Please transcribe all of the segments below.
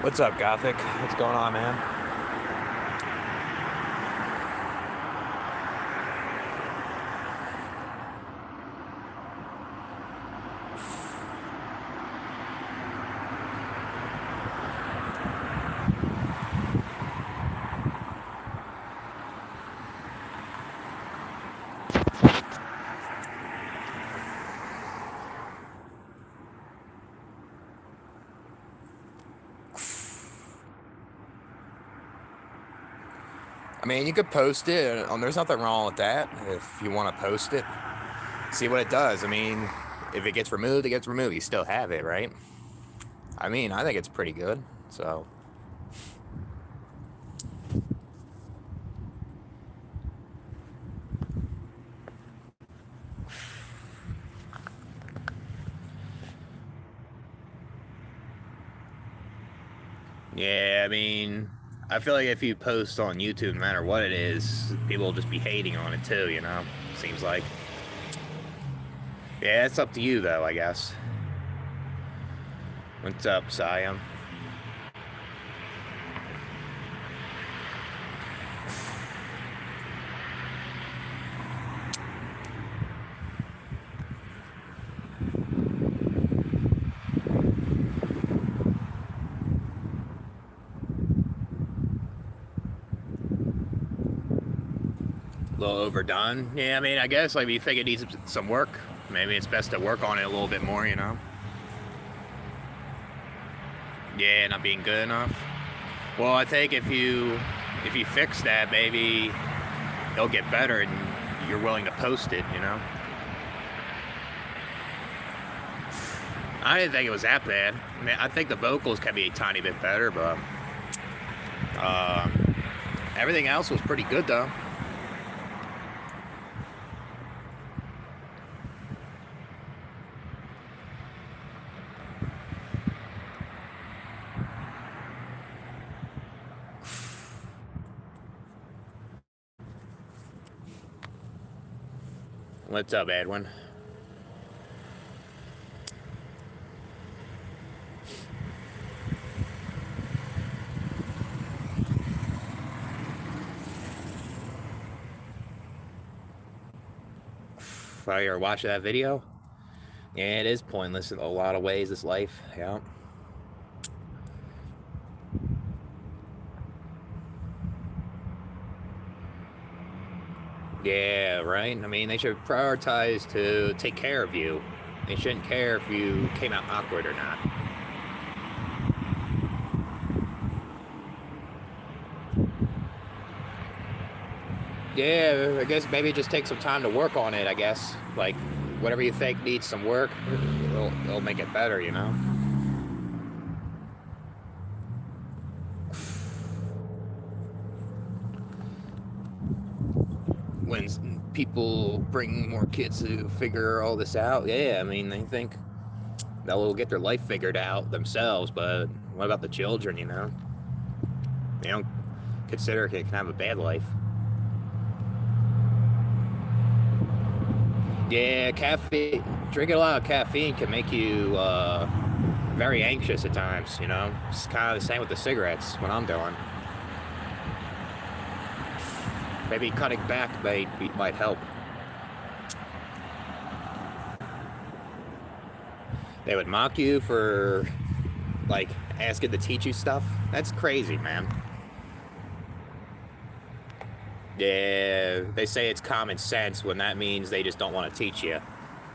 What's up, Gothic? What's going on, man? I mean, you could post it. There's nothing wrong with that if you want to post it. See what it does. I mean, if it gets removed, it gets removed. You still have it, right? I mean, I think it's pretty good. So, yeah, I mean, I feel like if you post on YouTube, no matter what it is, people will just be hating on it too, you know? Seems like. Yeah, it's up to you, though, I guess. What's up, Siam? A little overdone. Yeah, I mean, I guess like if you think it needs some work, maybe it's best to work on it a little bit more, you know? Yeah, not being good enough. Well, I think if you fix that, maybe it'll get better and you're willing to post it, you know? I didn't think it was that bad. I mean, I think the vocals can be a tiny bit better, but everything else was pretty good, though. What's up, Edwin? While you're watching that video? Yeah, it is pointless in a lot of ways, this life, yeah. Yeah, right? I mean, they should prioritize to take care of you. They shouldn't care if you came out awkward or not. Yeah, I guess maybe just take some time to work on it, I guess. Like, whatever you think needs some work, it'll make it better, you know? When people bring more kids to figure all this out, yeah, I mean, they think they'll get their life figured out themselves, but what about the children, you know? They don't consider it can have a bad life. Yeah, caffeine. Drinking a lot of caffeine can make you very anxious at times. You know, it's kind of the same with the cigarettes. What I'm doing. Maybe cutting back might help. They would mock you for like asking to teach you stuff. That's crazy, man. Yeah, they say it's common sense when that means they just don't want to teach you.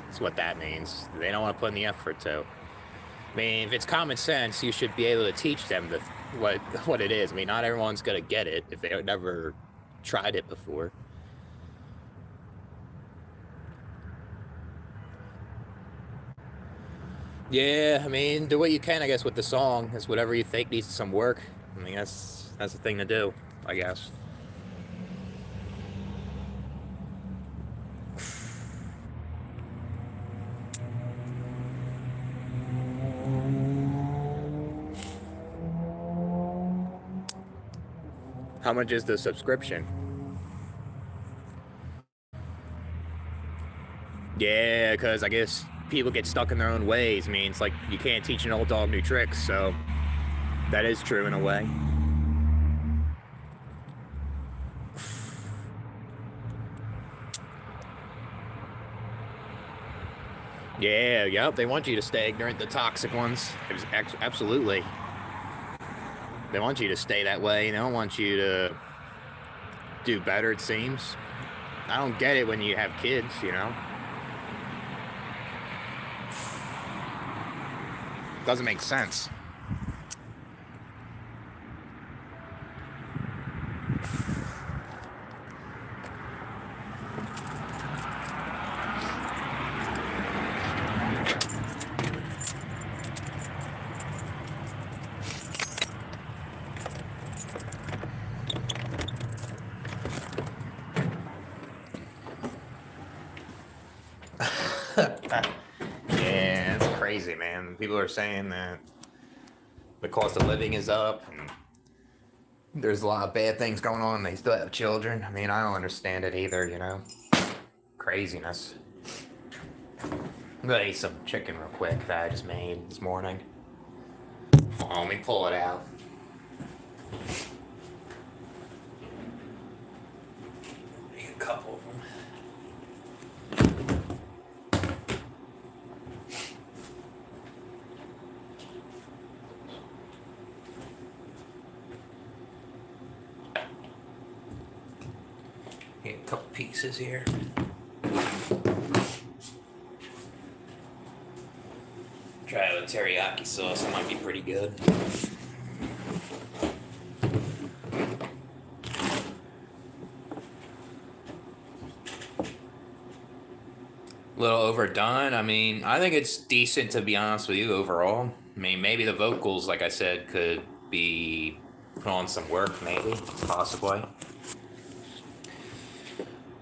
That's what that means. They don't want to put in the effort to. I mean, if it's common sense, you should be able to teach them what it is. I mean, not everyone's gonna get it if they never tried it before. Yeah, I mean, do what you can, I guess, with the song. It's whatever you think needs some work. I mean, that's the thing to do, I guess. How much is the subscription? Yeah, because I guess people get stuck in their own ways. I mean, it's like you can't teach an old dog new tricks, so That is true in a way. Yeah, yep. They want you to stay ignorant, the toxic ones. Absolutely. They want you to stay that way. They don't want you to do better, it seems. I don't get it when you have kids, you know? Doesn't make sense. Yeah, it's crazy, man. People are saying that the cost of living is up and there's a lot of bad things going on and they still have children. I mean, I don't understand it either, you know? Craziness. I'm gonna eat some chicken real quick that I just made this morning. Hold on, let me pull it out. Need a couple of them. Get a couple pieces here. Try it with teriyaki sauce, it might be pretty good. A little overdone. I mean, I think it's decent, to be honest with you, overall. I mean, maybe the vocals, like I said, could be put on some work, maybe, possibly.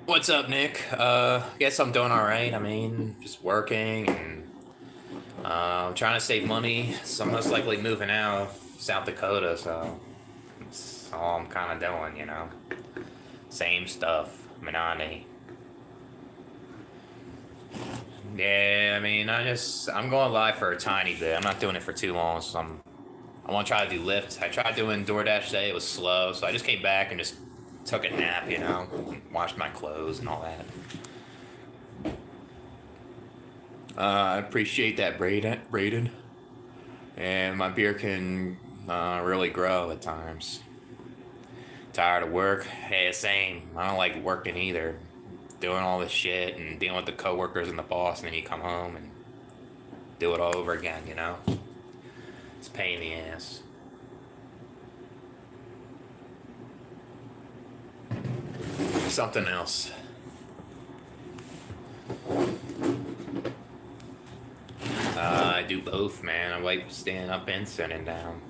What's up, Nick? Guess I'm doing alright. I mean, just working and I'm trying to save money. So I'm most likely moving out of South Dakota, so that's all I'm kind of doing, you know? Same stuff, monotony. Yeah, I mean, I'm going live for a tiny bit. I'm not doing it for too long, so I want to try to do Lyft. I tried doing DoorDash today, it was slow, so I just came back and just took a nap, you know, washed my clothes and all that. I appreciate that, Braden. And my beer can really grow at times. Tired of work? Hey, same. I don't like working either. Doing all this shit and dealing with the coworkers and the boss, and then you come home and do it all over again, you know? It's a pain in the ass. Something else. I do both, man. I like standing up and sitting down.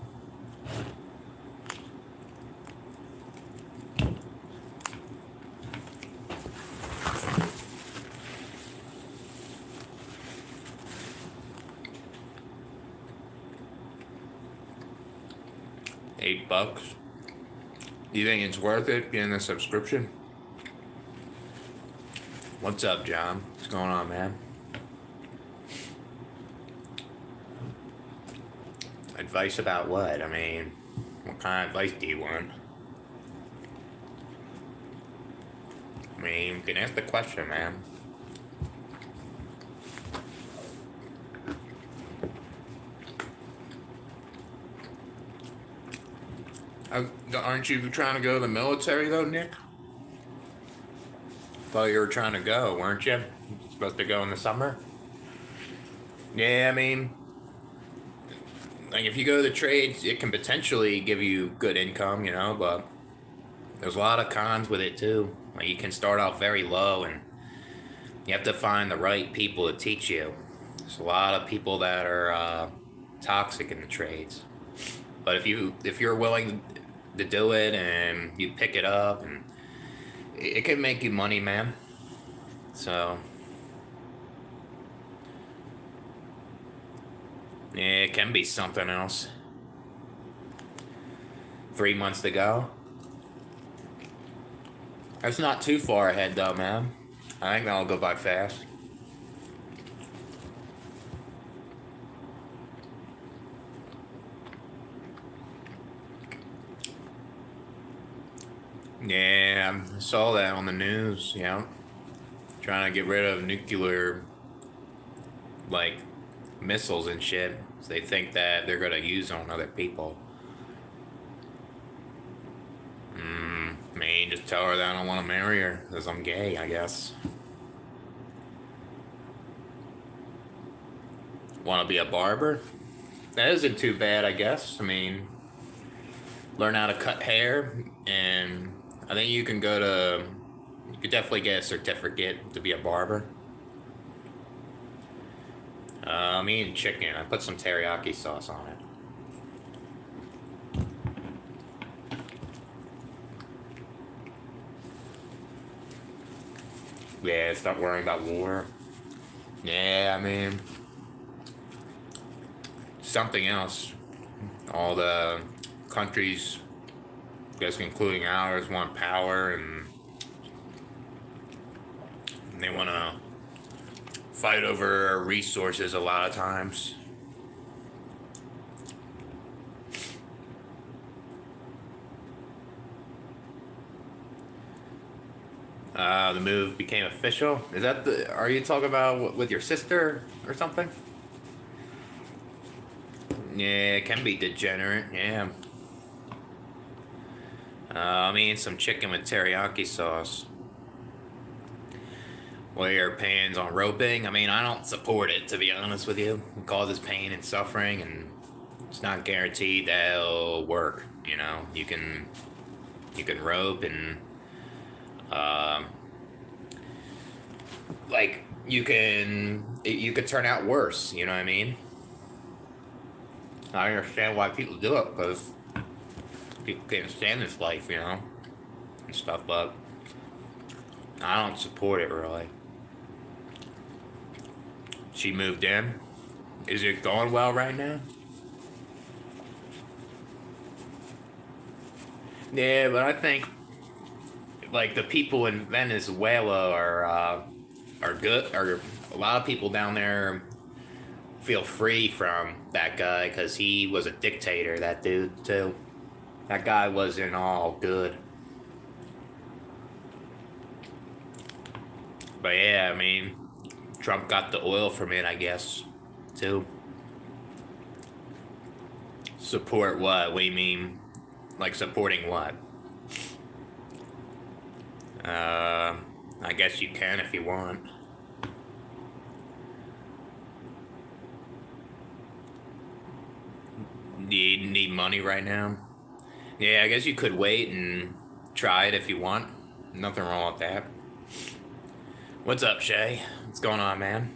$8. You think it's worth it getting a subscription? What's up, John? What's going on, man? Advice about what? I mean, what kind of advice do you want? I mean, you can ask the question, man. Aren't you trying to go to the military, though, Nick? Thought you were trying to go, weren't you? Supposed to go in the summer? Yeah, I mean, like if you go to the trades, it can potentially give you good income, you know, but there's a lot of cons with it too. Like you can start off very low and you have to find the right people to teach you. There's a lot of people that are toxic in the trades. But if you're willing to do it and you pick it up, and it can make you money, man. So yeah, it can be something else. 3 months to go. That's not too far ahead though, man. I think that'll go by fast. Yeah, I saw that on the news. Yeah, trying to get rid of nuclear, like, missiles and shit. So they think that they're gonna use on other people. I mean, just tell her that I don't want to marry her because I'm gay, I guess. Want to be a barber? That isn't too bad, I guess. I mean, learn how to cut hair, and I think you can go to. You could definitely get a certificate to be a barber. I'm eating chicken. I put some teriyaki sauce on it. Yeah, stop worrying about war. Yeah, I mean, something else. All the countries, I guess including ours, want power, and they want to fight over resources a lot of times. The move became official. Is that the? Are you talking about with your sister or something? Yeah, it can be degenerate. Yeah. I'm eating some chicken with teriyaki sauce. Wear pans on roping. I mean, I don't support it, to be honest with you. It causes pain and suffering, and it's not guaranteed that it'll work. You know, you can rope and um, like you could turn out worse. You know what I mean? I understand why people do it because people can't stand this life, you know, and stuff. But I don't support it really. She moved in. Is it going well right now? Yeah, but I think like the people in Venezuela are good. Are a lot of people down there feel free from that guy because he was a dictator. That dude too. That guy wasn't all good. But yeah, I mean, Trump got the oil from it, I guess, too. Support what? What do you mean? Like supporting what? Uh, I guess you can if you want. Do you need money right now? Yeah, I guess you could wait and try it if you want. Nothing wrong with that. What's up, Shay? What's going on, man?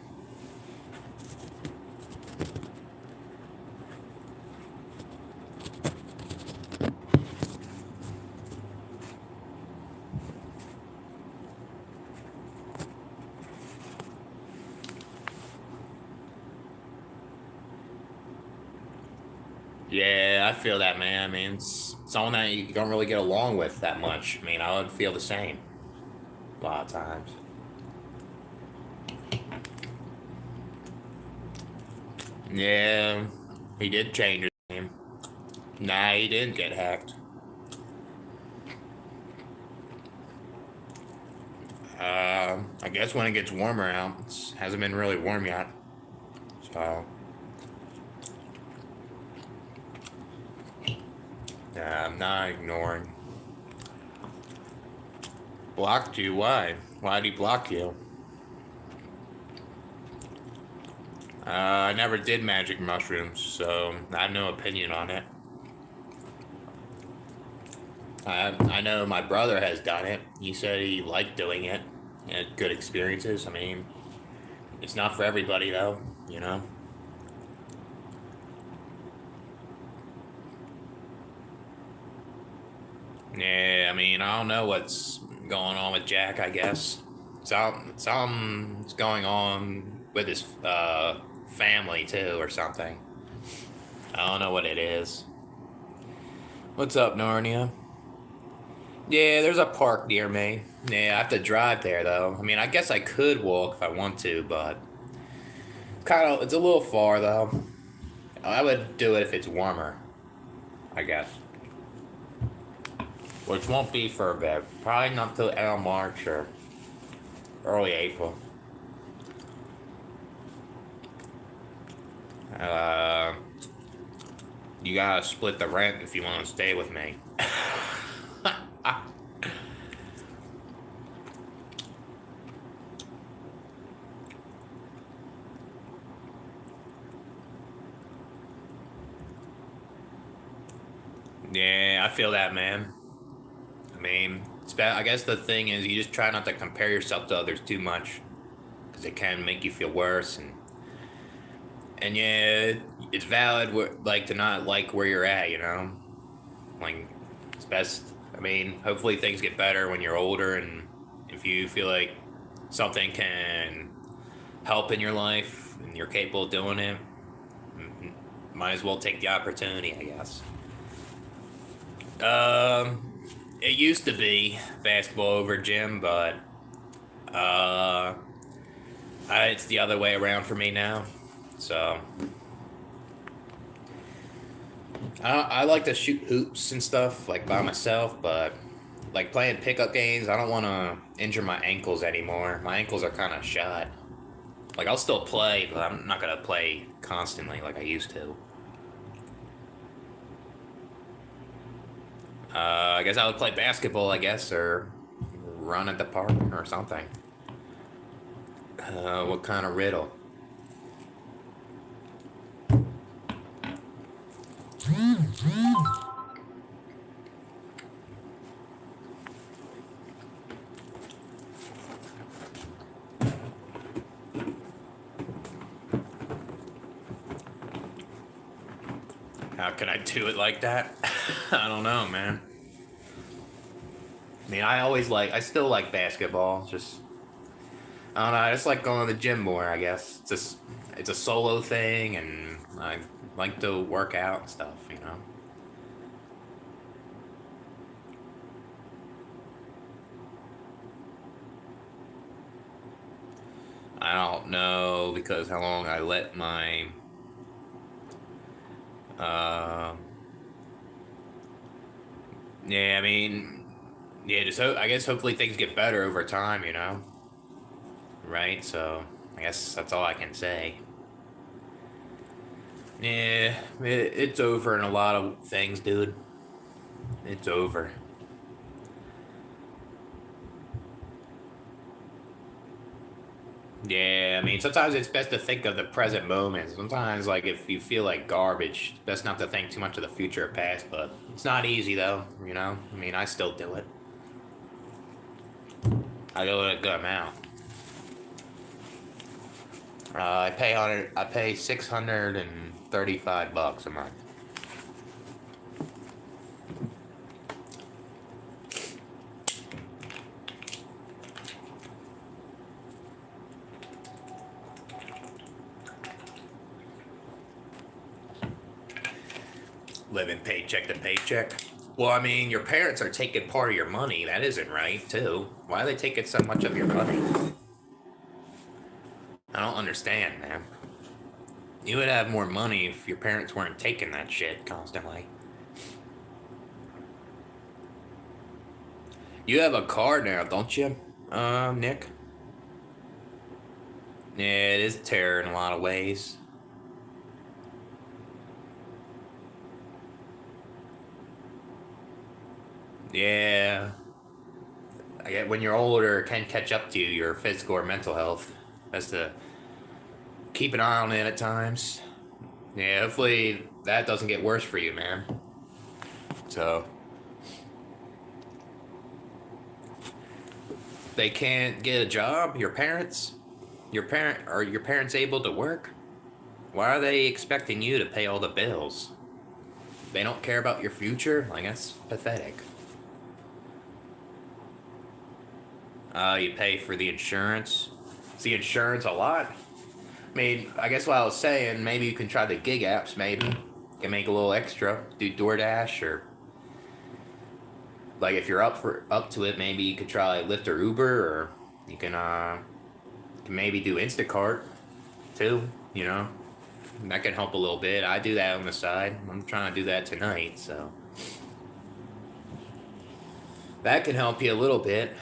Yeah, I feel that, man. I mean, it's someone that you don't really get along with that much. I mean, I would feel the same a lot of times. Yeah, he did change his name. Nah, he didn't get hacked. I guess when it gets warmer out, it hasn't been really warm yet. So, I'm not ignoring. Blocked you? Why? Why'd he block you? I never did magic mushrooms, so I have no opinion on it. I know my brother has done it. He said he liked doing it. He had good experiences. I mean, it's not for everybody though, you know? Yeah, I mean, I don't know what's going on with Jack, I guess. Something's going on with his family too or something. I don't know what it is. What's up, Narnia? Yeah, there's a park near me. Yeah, I have to drive there though. I mean, I guess I could walk if I want to, but it's a little far though. I would do it if it's warmer, I guess. which won't be for a bit. Probably not till end of March or early April. Uh, you gotta split the rent if you want to stay with me. Yeah, I feel that, man. I mean, I guess the thing is, you just try not to compare yourself to others too much, because it can make you feel worse. And yeah, it's valid, like, to not like where you're at, you know? Like, it's best. I mean, hopefully things get better when you're older, and if you feel like something can help in your life and you're capable of doing it, might as well take the opportunity, I guess. It used to be basketball over gym, but it's the other way around for me now. So I like to shoot hoops and stuff like by myself, but like playing pickup games, I don't want to injure my ankles anymore. My ankles are kind of shot. Like, I'll still play, but I'm not gonna play constantly like I used to. I guess I would play basketball, I guess, or run at the park or something. What kind of riddle? How can I do it like that? I don't know, man. I mean, I still like basketball. Just, I don't know. I just like going to the gym more, I guess. It's a solo thing, and I like to work out and stuff, you know? I don't know because how long I let my uh yeah, I mean, yeah, just I guess hopefully things get better over time, you know? Right? So, I guess that's all I can say. Yeah, it's over in a lot of things, dude. It's over. Yeah, I mean, sometimes it's best to think of the present moment. Sometimes, like, if you feel like garbage, it's best not to think too much of the future or past, but it's not easy, though, you know? I mean, I still do it. I do it a good amount. I pay $635 a month. Living paycheck to paycheck. Well, I mean, your parents are taking part of your money. That isn't right, too. Why are they taking so much of your money? I don't understand, man. You would have more money if your parents weren't taking that shit constantly. You have a car now, don't you, Nick? Yeah, it is terror in a lot of ways. Yeah. I get when you're older, it can catch up to you, your physical or mental health. That's to keep an eye on it at times. Yeah, hopefully that doesn't get worse for you, man. So, they can't get a job, your parents? Are your parents able to work? Why are they expecting you to pay all the bills? They don't care about your future? Like, that's pathetic. You pay for the insurance. Is the insurance a lot? I mean, I guess what I was saying, maybe you can try the gig apps, maybe. You can make a little extra. Do DoorDash, or like if you're up to it, maybe you could try Lyft or Uber, or you can maybe do Instacart too, you know? That can help a little bit. I do that on the side. I'm trying to do that tonight, so That can help you a little bit.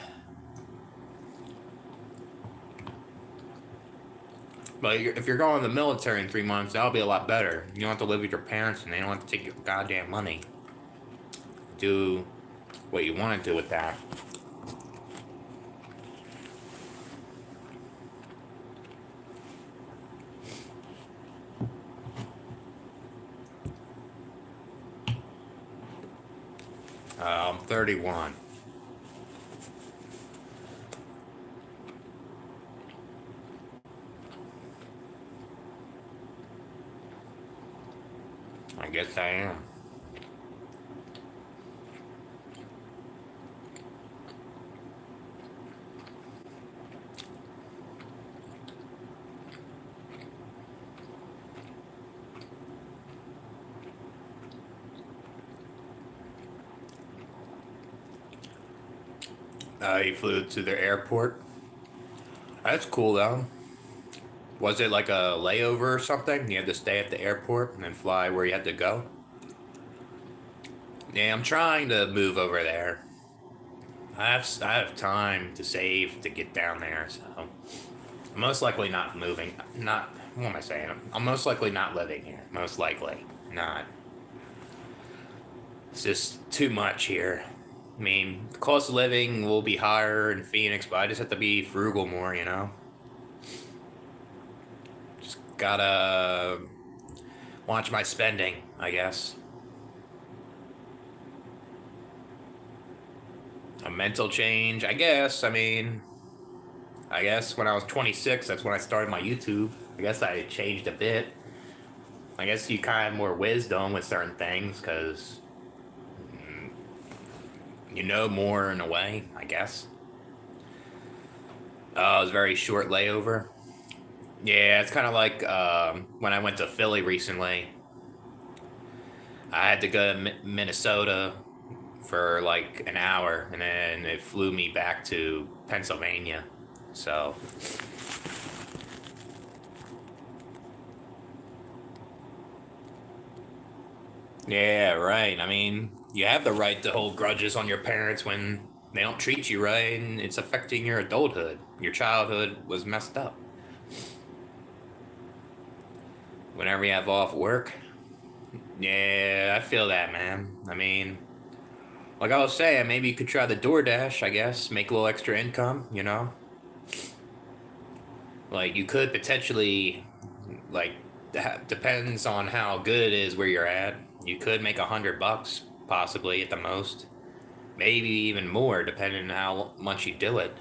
But if you're going to the military in 3 months, that'll be a lot better. You don't have to live with your parents, and they don't have to take your goddamn money. Do what you want to do with that. I'm 31. I guess I am. You flew to the airport. That's cool though. Was it like a layover or something? You had to stay at the airport and then fly where you had to go? Yeah, I'm trying to move over there. I have time to save to get down there, so I'm most likely not moving. Not, what am I saying? I'm most likely not living here. Most likely not. It's just too much here. I mean, the cost of living will be higher in Phoenix, but I just have to be frugal more, you know? Just gotta watch my spending, I guess. A mental change, I guess. I mean, I guess when I was 26, that's when I started my YouTube. I guess I changed a bit. I guess you kind of have more wisdom with certain things, because you know more in a way, I guess. It was a very short layover. Yeah, it's kind of like when I went to Philly recently. I had to go to Minnesota for like an hour, and then it flew me back to Pennsylvania. So, yeah, right. I mean, you have the right to hold grudges on your parents when they don't treat you right, and it's affecting your adulthood. Your childhood was messed up. Whenever you have off work, yeah, I feel that, man. I mean, like I was saying, maybe you could try the DoorDash, I guess, make a little extra income, you know? Like, you could potentially, like, depends on how good it is where you're at. You could make $100, possibly, at the most. Maybe even more, depending on how much you do it.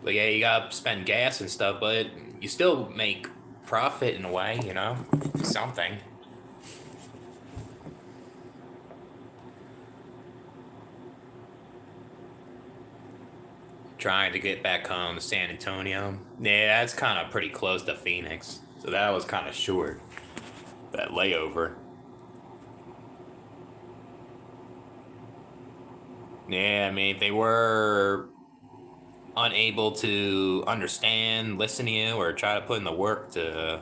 But yeah, you gotta spend gas and stuff, but you still make profit in a way, you know? Something. Trying to get back home to San Antonio. Yeah, that's kind of pretty close to Phoenix. So that was kind of short. That layover. Yeah, I mean, if they were unable to understand, listen to you, or try to put in the work to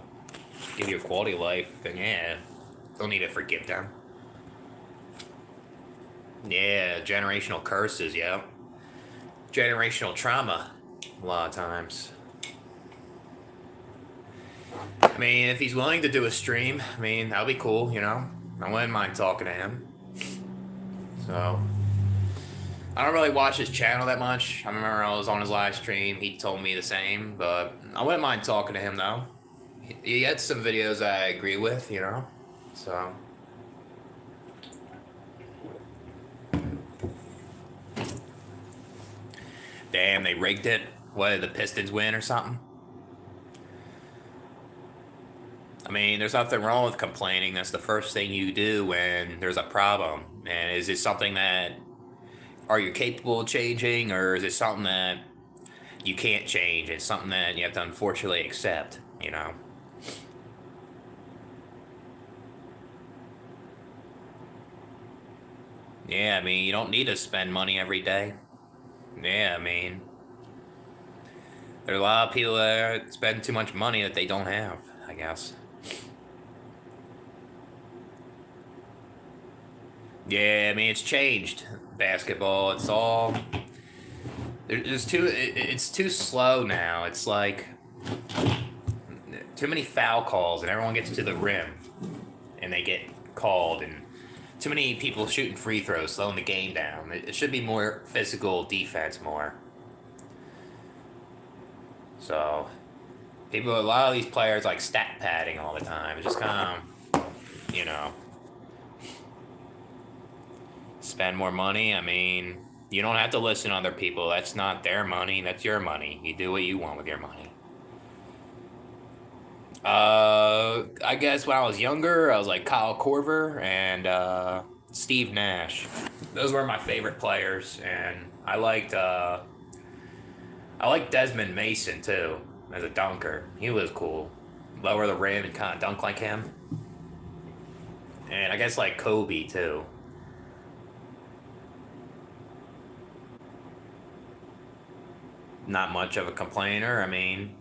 give you a quality of life, then yeah, don't need to forgive them. Yeah, generational curses, yeah. Generational trauma, a lot of times. I mean, if he's willing to do a stream, I mean, that'll be cool, you know? I wouldn't mind talking to him. So, I don't really watch his channel that much. I remember I was on his live stream, he told me the same, but I wouldn't mind talking to him, though. He had some videos I agree with, you know? So... Damn, they rigged it. What, did the Pistons win or something? I mean, there's nothing wrong with complaining. That's the first thing you do when there's a problem. And is it something that, are you capable of changing, or is it something that you can't change? It's something that you have to unfortunately accept, you know? Yeah, I mean, you don't need to spend money every day. Yeah, I mean, there are a lot of people that spend too much money that they don't have, I guess. Yeah, I mean, it's changed. basketball. It's all there's too. It's too slow now. It's like too many foul calls, and everyone gets to the rim, and they get called, and too many people shooting free throws, slowing the game down. It should be more physical defense, more. So, a lot of these players like stat padding all the time. It's just kind of, spend more money. I mean, you don't have to listen to other people. That's not their money. That's your money. You do what you want with your money. I guess when I was younger, I was like Kyle Korver and Steve Nash. Those were my favorite players, and I liked Desmond Mason too as a dunker. He was cool. Lower the rim and kind of dunk like him. And I guess like Kobe too. Not much of a complainer. I mean,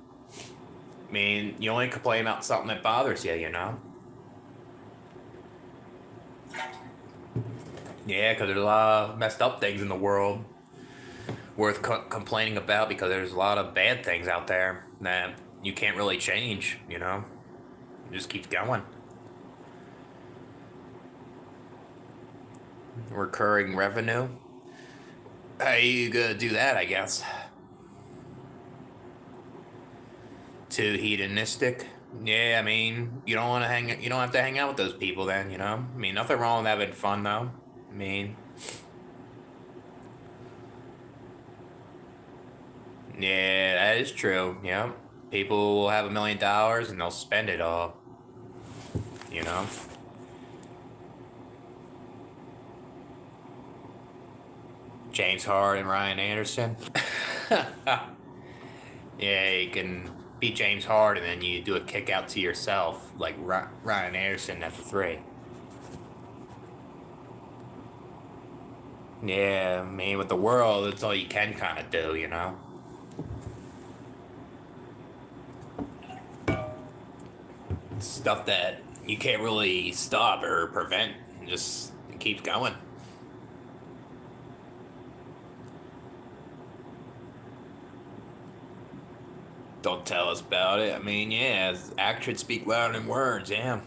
you only complain about something that bothers you, you know? Yeah, because there's a lot of messed up things in the world worth complaining about, because there's a lot of bad things out there that you can't really change, you know? It just keeps going. Recurring revenue. How you gonna do that, I guess? Too hedonistic. Yeah, I mean, you don't have to hang out with those people then, you know? I mean, nothing wrong with having fun though. I mean, yeah, that is true. Yeah. People will have $1 million and they'll spend it all, you know? James Harden, Ryan Anderson. Yeah, you can beat James Harden and then you do a kick out to yourself like Ryan Anderson at the three. Yeah, I mean, with the world, it's all you can kind of do, you know? Stuff that you can't really stop or prevent. Just it keeps going. Don't tell us about it. I mean, yeah, actions speak louder than words, yeah.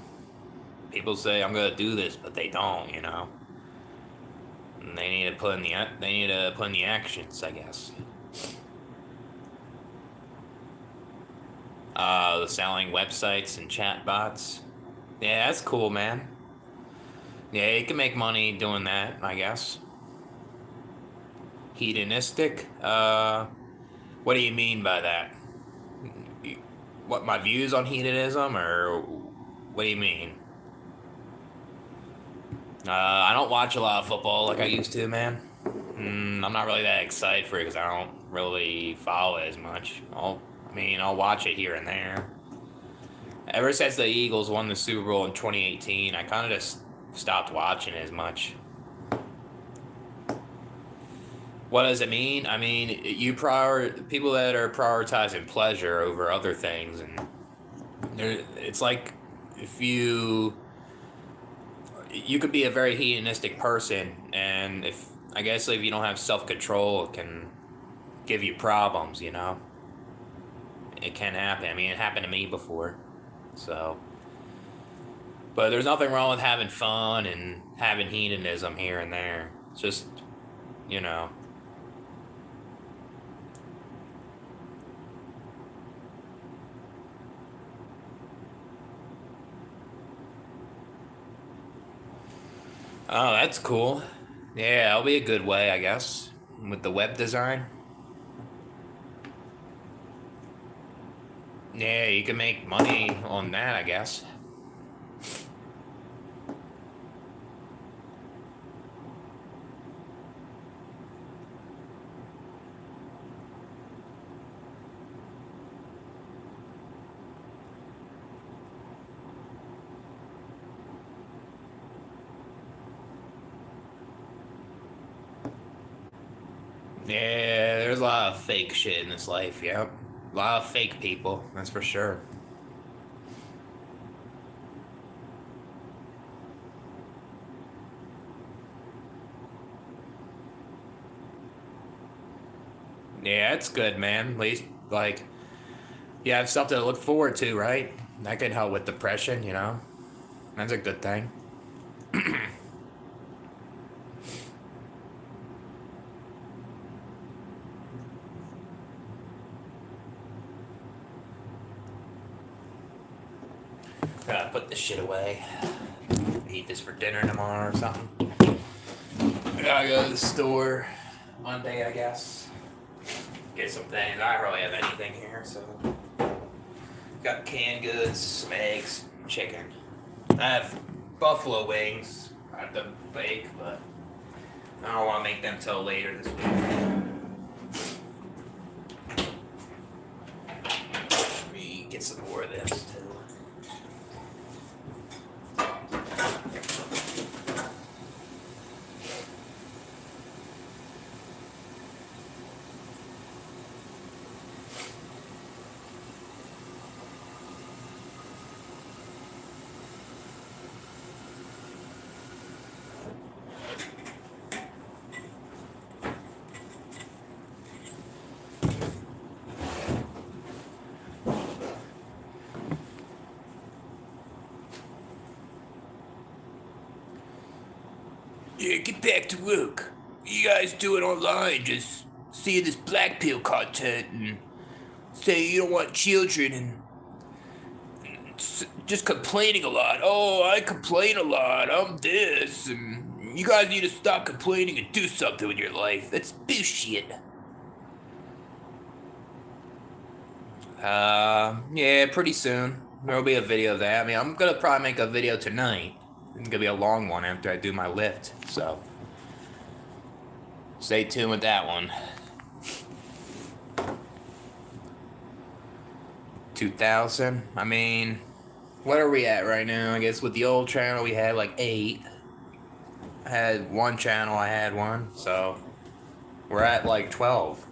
People say, I'm gonna do this, but they don't, you know? And they need to put in the actions, I guess. The selling websites and chatbots. Yeah, that's cool, man. Yeah, you can make money doing that, I guess. Hedonistic? What do you mean by that? What, my views on hedonism, or what do you mean? I don't watch a lot of football like I used to, man. I'm not really that excited for it because I don't really follow it as much. I'll watch it here and there. Ever since the Eagles won the Super Bowl in 2018, I kind of just stopped watching it as much. What does it mean? I mean, people that are prioritizing pleasure over other things, and it's like if you could be a very hedonistic person, and if you don't have self-control, it can give you problems, you know? It can happen. I mean, it happened to me before. So, but there's nothing wrong with having fun and having hedonism here and there. It's just, you know. Oh, that's cool. Yeah, that'll be a good way, I guess, with the web design. Yeah, you can make money on that, I guess. Yeah, there's a lot of fake shit in this life, yep. A lot of fake people, that's for sure. Yeah, it's good, man. At least, like, you have something to look forward to, right? That can help with depression, you know? That's a good thing. Gotta put this shit away. Eat this for dinner tomorrow or something. I gotta go to the store Monday, I guess. Get some things. I don't really have anything here, so. Got canned goods, some eggs, chicken. I have buffalo wings. I have to bake, but I don't want to make them till later this week. Let me get some more of this too. Yeah, get back to work. You guys do it online, just see this black pill content and say you don't want children and just complaining a lot. Oh, I complain a lot. I'm this, and you guys need to stop complaining and do something with your life. That's bullshit. Yeah, pretty soon there'll be a video of that. I mean, I'm gonna probably make a video tonight. It's gonna be a long one after I do my lift, so stay tuned with that one. 2,000. I mean, what are we at right now? I guess with the old channel we had like 8. I had one channel, I had one, so we're at like 12.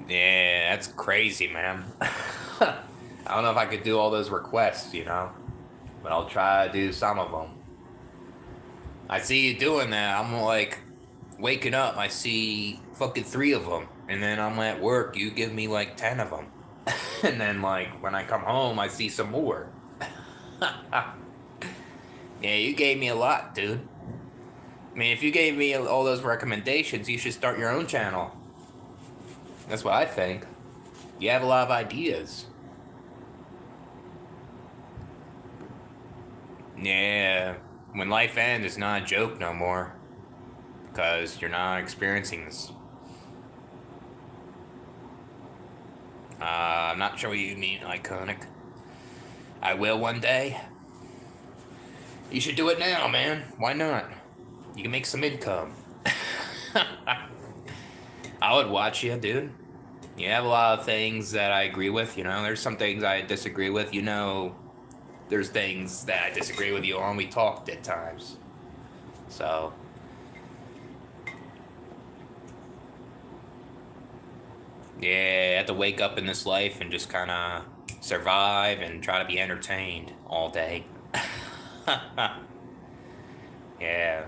Yeah, that's crazy, man. I don't know if I could do all those requests, you know, but I'll try to do some of them. I see you doing that. I'm like waking up, I see fucking 3 of them, and then I'm at work, you give me like 10 of them. And then like when I come home, I see some more. Yeah, you gave me a lot, dude. I mean, if you gave me all those recommendations, you should start your own channel. That's what I think. You have a lot of ideas. Yeah, when life ends, it's not a joke no more. Because you're not experiencing this. I'm not sure what you mean, iconic. I will one day. You should do it now, man. Why not? You can make some income. I would watch you, dude. You have a lot of things that I agree with, you know. There's some things I disagree with, you know. There's things that I disagree with you on. We talked at times. So. Yeah, I have to wake up in this life and just kind of survive and try to be entertained all day. Yeah.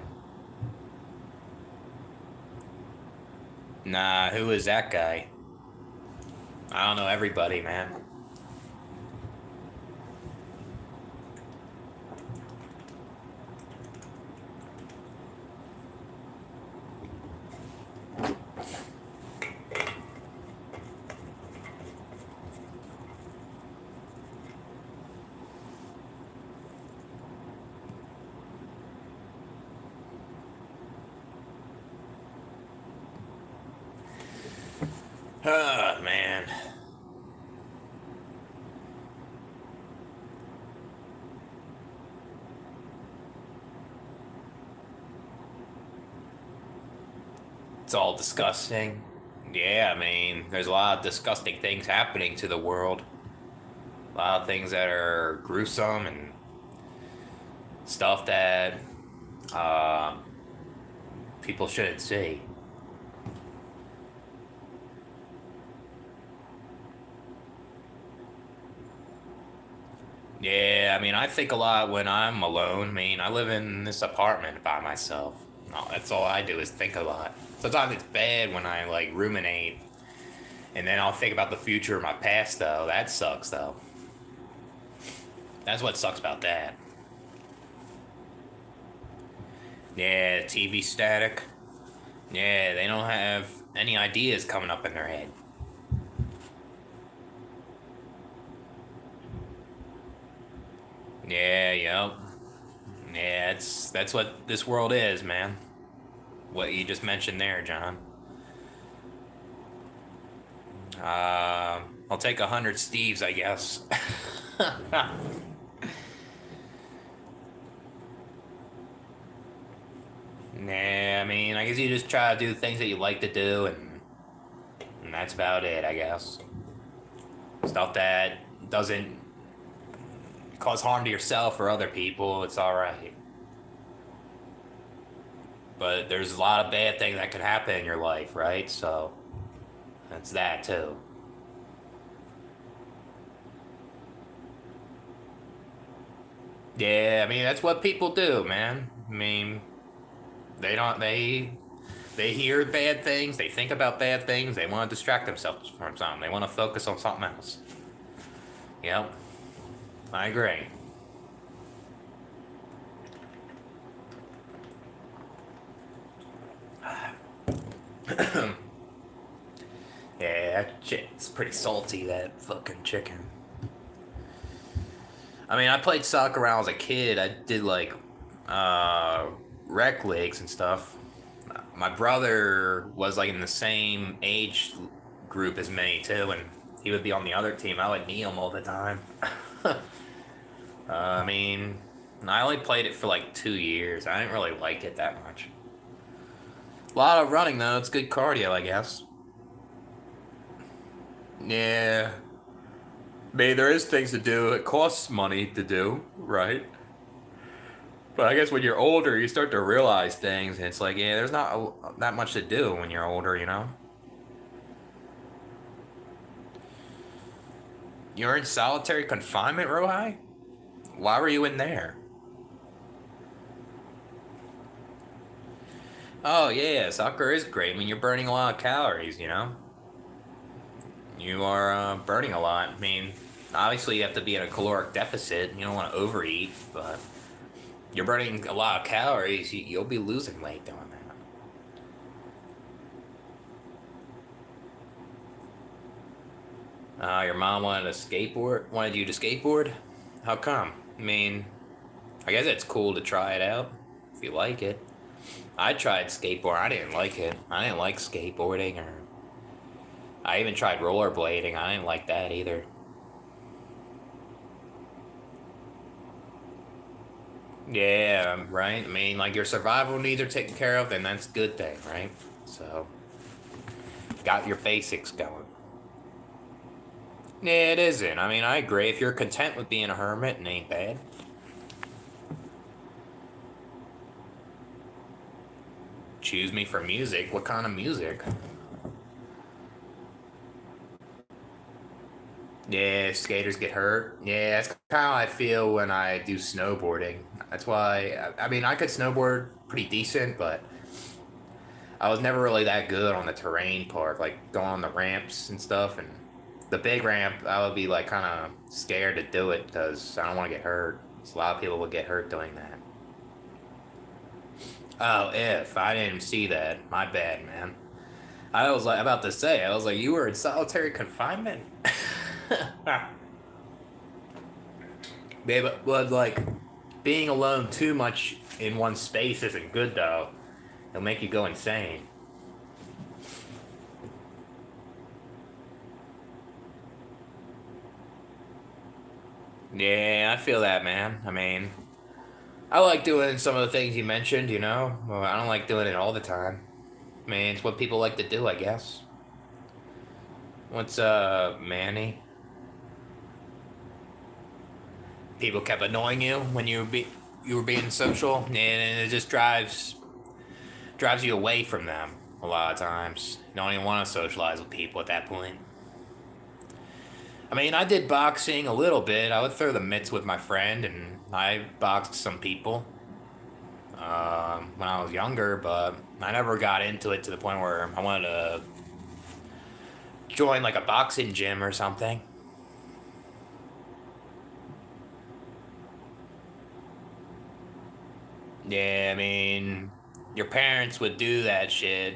Nah, who is that guy? I don't know everybody, man. Oh, man. It's all disgusting. Yeah, I mean, there's a lot of disgusting things happening to the world. A lot of things that are gruesome and stuff that people shouldn't see. Yeah, I mean, I think a lot when I'm alone. I mean, I live in this apartment by myself. No, that's all I do is think a lot. Sometimes it's bad when I like ruminate, and then I'll think about the future of my past. Though that sucks. Though that's what sucks about that. Yeah, TV static. Yeah, they don't have any ideas coming up in their head. Yeah, yep. Yeah, that's what this world is, man. What you just mentioned there, John. I'll take 100 Steves, I guess. Nah, I mean, I guess you just try to do things that you like to do, and that's about it, I guess. Stuff that doesn't cause harm to yourself or other people, it's alright. But there's a lot of bad things that could happen in your life, right? So, that's that too. Yeah, I mean, that's what people do, man. I mean, they don't, they hear bad things, they think about bad things, they want to distract themselves from something, they want to focus on something else. Yep, I agree. Yeah, that shit's pretty salty, that fucking chicken. I mean, I played soccer when I was a kid. I did like uh, rec leagues and stuff. My brother was like in the same age group as me too, and he would be on the other team. I would knee him all the time. I mean, I only played it for like 2 years. I didn't really like it that much. A lot of running though. It's good cardio, I guess. Yeah. Maybe there is things to do. It costs money to do, right? But I guess when you're older, you start to realize things, and it's like, yeah, there's not that much to do when you're older, you know? You're in solitary confinement, Rohi? Why were you in there? Oh, yeah, soccer is great. I mean, you're burning a lot of calories, you know? You are burning a lot. I mean, obviously, you have to be in a caloric deficit. You don't want to overeat, but you're burning a lot of calories. You'll be losing weight doing that. Your mom wanted you to skateboard? How come? I mean, I guess it's cool to try it out if you like it. I tried skateboard. I didn't like it. I didn't like skateboarding, or I even tried rollerblading. I didn't like that either. Yeah, right. I mean, like your survival needs are taken care of, then that's a good thing, right? So, got your basics going. Yeah, it isn't. I mean, I agree. If you're content with being a hermit, it ain't bad. Choose me for music. What kind of music? Yeah, skaters get hurt. Yeah, that's kind of how I feel when I do snowboarding. That's why, I mean, I could snowboard pretty decent, but I was never really that good on the terrain part, like going on the ramps and stuff. And the big ramp, I would be like kind of scared to do it because I don't want to get hurt. So a lot of people would get hurt doing that. Oh, if I didn't see that, my bad, man. I was like about to say, I was like, you were in solitary confinement. Babe, but like being alone too much in one space isn't good though. It'll make you go insane. Yeah, I feel that, man. I mean, I like doing some of the things you mentioned, you know? Well, I don't like doing it all the time. I mean, it's what people like to do, I guess. What's Manny? People kept annoying you when you were being social, and it just drives you away from them a lot of times. You don't even want to socialize with people at that point. I mean, I did boxing a little bit. I would throw the mitts with my friend, and I boxed some people when I was younger, but I never got into it to the point where I wanted to join like a boxing gym or something. Yeah, I mean, your parents would do that shit.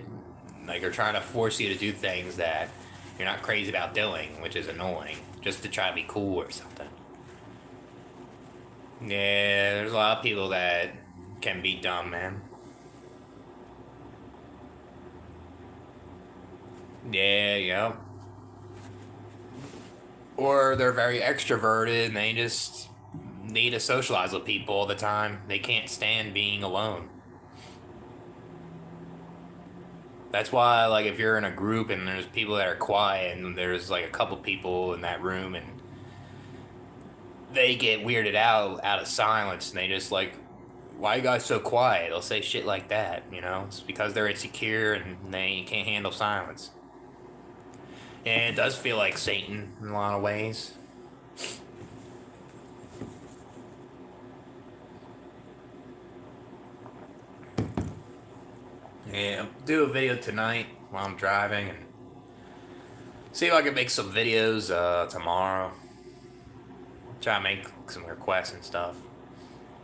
Like, they're trying to force you to do things that you're not crazy about doing, which is annoying, just to try to be cool or something. Yeah, there's a lot of people that can be dumb, man. Yeah, yeah. Or they're very extroverted and they just need to socialize with people all the time. They can't stand being alone. That's why, like, if you're in a group and there's people that are quiet and there's like a couple people in that room and they get weirded out of silence and they just like, why are you guys so quiet? They'll say shit like that, you know? It's because they're insecure and they can't handle silence. And it does feel like Satan in a lot of ways. Yeah, do a video tonight while I'm driving and see if I can make some videos tomorrow. Try to make some requests and stuff.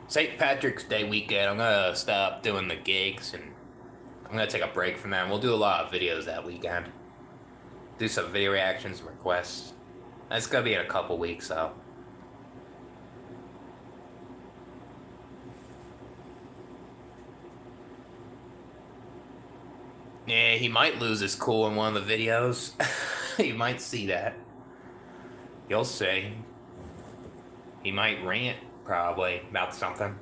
St. Patrick's Day weekend, I'm gonna stop doing the gigs and I'm gonna take a break from that. We'll do a lot of videos that weekend. Do some video reactions and requests. That's gonna be in a couple weeks though. Yeah, he might lose his cool in one of the videos. You might see that. You'll see. He might rant, probably, about something.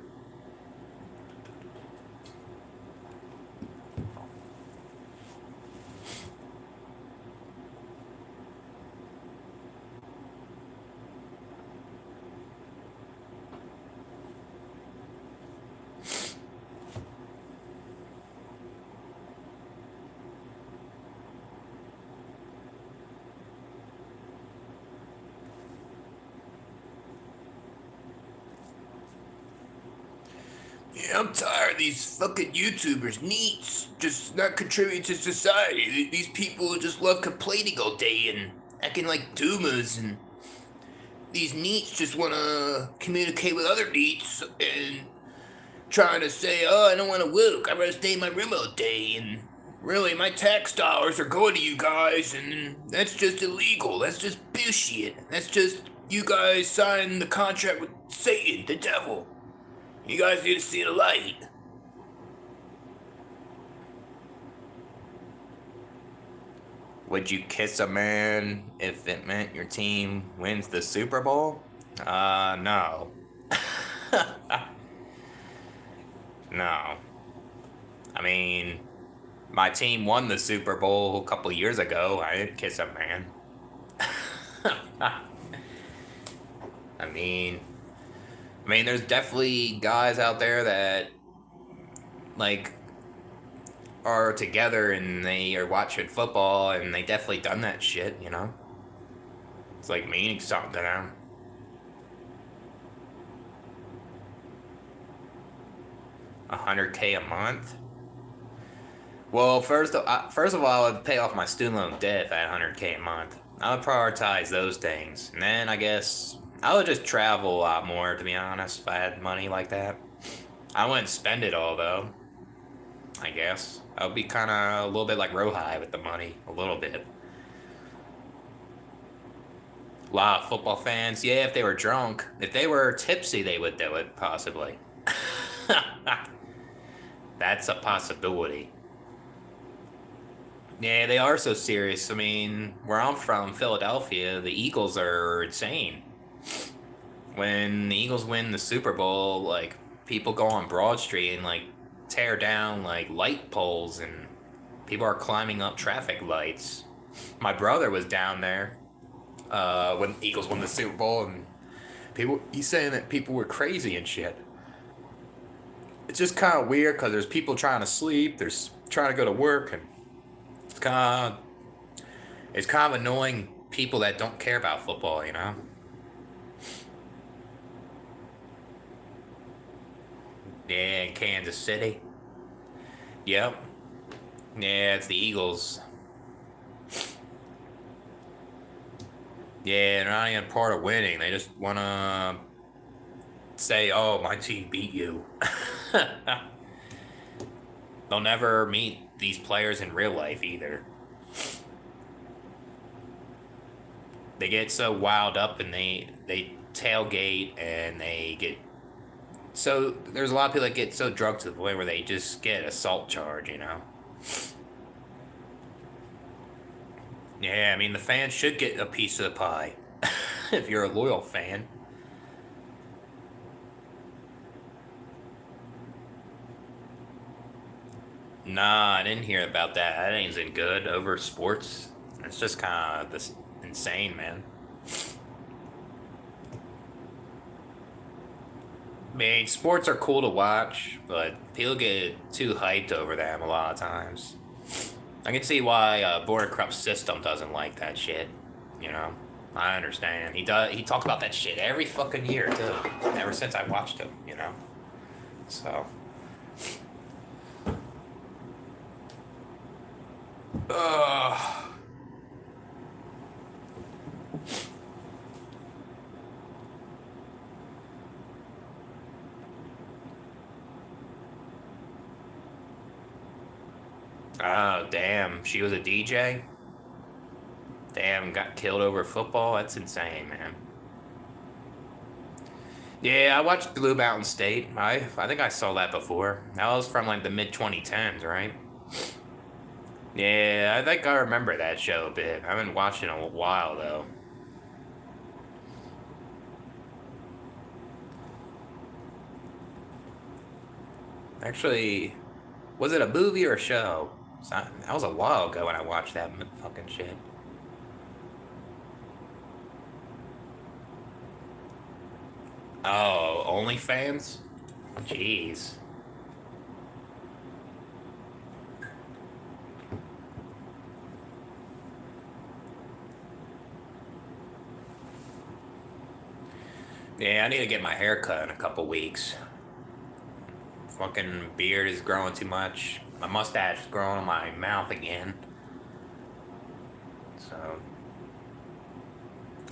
Yeah, I'm tired of these fucking YouTubers, neats, just not contributing to society. These people just love complaining all day and acting like doomers, and these neats just want to communicate with other neats and trying to say, oh, I don't want to work. I'd rather stay in my room all day. And really, my tax dollars are going to you guys, and that's just illegal. That's just bullshit. That's just you guys signed the contract with Satan, the devil. You guys need to see the light. Would you kiss a man if it meant your team wins the Super Bowl? No. No. I mean, my team won the Super Bowl a couple years ago. I didn't kiss a man. I mean, there's definitely guys out there that like are together and they are watching football and they definitely done that shit, you know? It's like meaning something to them. 100K a month? Well, first of all, I would pay off my student loan debt if I had 100K a month. I would prioritize those things. And then I guess I would just travel a lot more, to be honest, if I had money like that. I wouldn't spend it all, though. I guess. I would be kind of a little bit like Rohi with the money. A little bit. A lot of football fans, yeah, if they were drunk. If they were tipsy, they would do it, possibly. That's a possibility. Yeah, they are so serious. I mean, where I'm from, Philadelphia, the Eagles are insane. When the Eagles win the Super Bowl, like, people go on Broad Street and, like, tear down, like, light poles and people are climbing up traffic lights. My brother was down there when the Eagles won the Super Bowl and he's saying that people were crazy and shit. It's just kind of weird because there's people trying to sleep, there's trying to go to work, and it's kind of annoying people that don't care about football, you know? Yeah, in Kansas City. Yep. Yeah, it's the Eagles. Yeah, they're not even part of winning. They just want to say, oh, my team beat you. They'll never meet these players in real life either. They get so wild up and they tailgate and they get so there's a lot of people that get so drunk to the point where they just get assault charge, you know. Yeah, I mean the fans should get a piece of the pie if you're a loyal fan. Nah, I didn't hear about that. That ain't good over sports. It's just kind of this insane, man. I mean, sports are cool to watch, but people get too hyped over them a lot of times. I can see why Border Corrupt System doesn't like that shit. You know, I understand. He does. He talks about that shit every fucking year too. Ever since I watched him, you know. So. Ugh. Oh, damn. She was a DJ? Damn, got killed over football? That's insane, man. Yeah, I watched Blue Mountain State. I think I saw that before. That was from like the mid 2010s, right? Yeah, I think I remember that show a bit. I haven't watched it in a while though. Actually, was it a movie or a show? That was a while ago when I watched that fucking shit. Oh, OnlyFans? Jeez. Yeah, I need to get my hair cut in a couple weeks. Fucking beard is growing too much. My mustache is growing on my mouth again. So,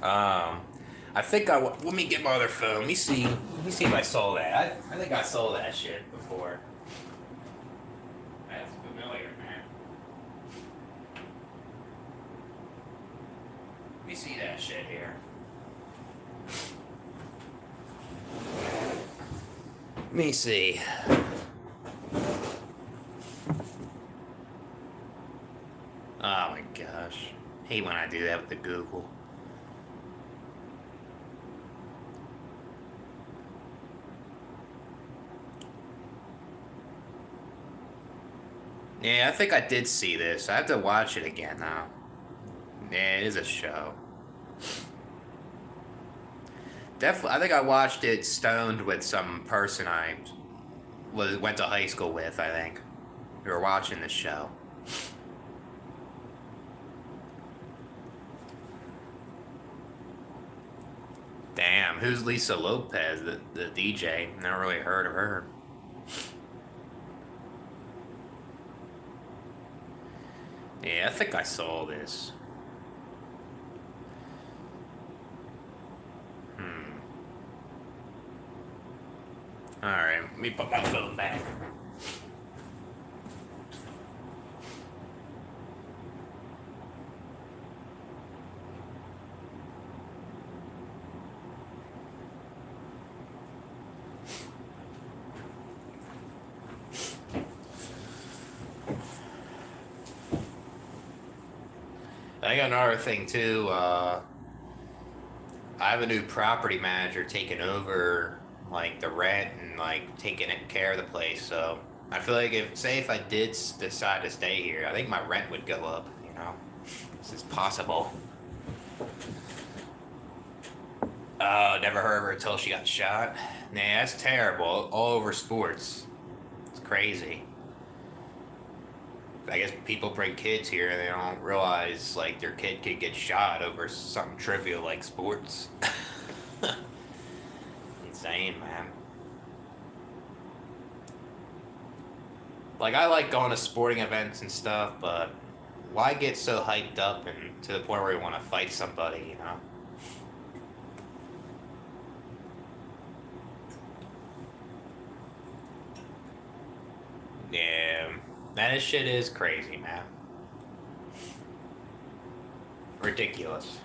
I think let me get my other phone. Let me see. Let me see if I saw that. I think I saw that shit before. That's familiar, man. Let me see that shit here. Let me see. Oh my gosh. Hate when I do that with the Google. Yeah, I think I did see this. I have to watch it again now. Yeah, it is a show. Definitely, I think I watched it stoned with some person I went to high school with, I think. We were watching the show. Damn, who's Lisa Lopez, the DJ? Never really heard of her. Yeah, I think I saw this. Alright, let me put my phone back. I got another thing too. I have a new property manager taking over like the rent and like taking care of the place. So I feel like if I did decide to stay here, I think my rent would go up. You know, this is possible. Never heard of her until she got shot. Nah, that's terrible. All over sports. It's crazy. I guess people bring kids here and they don't realize like their kid could get shot over something trivial like sports. Insane, man. Like I like going to sporting events and stuff, but why get so hyped up and to the point where you want to fight somebody, you know? Yeah, that shit is crazy, man. Ridiculous.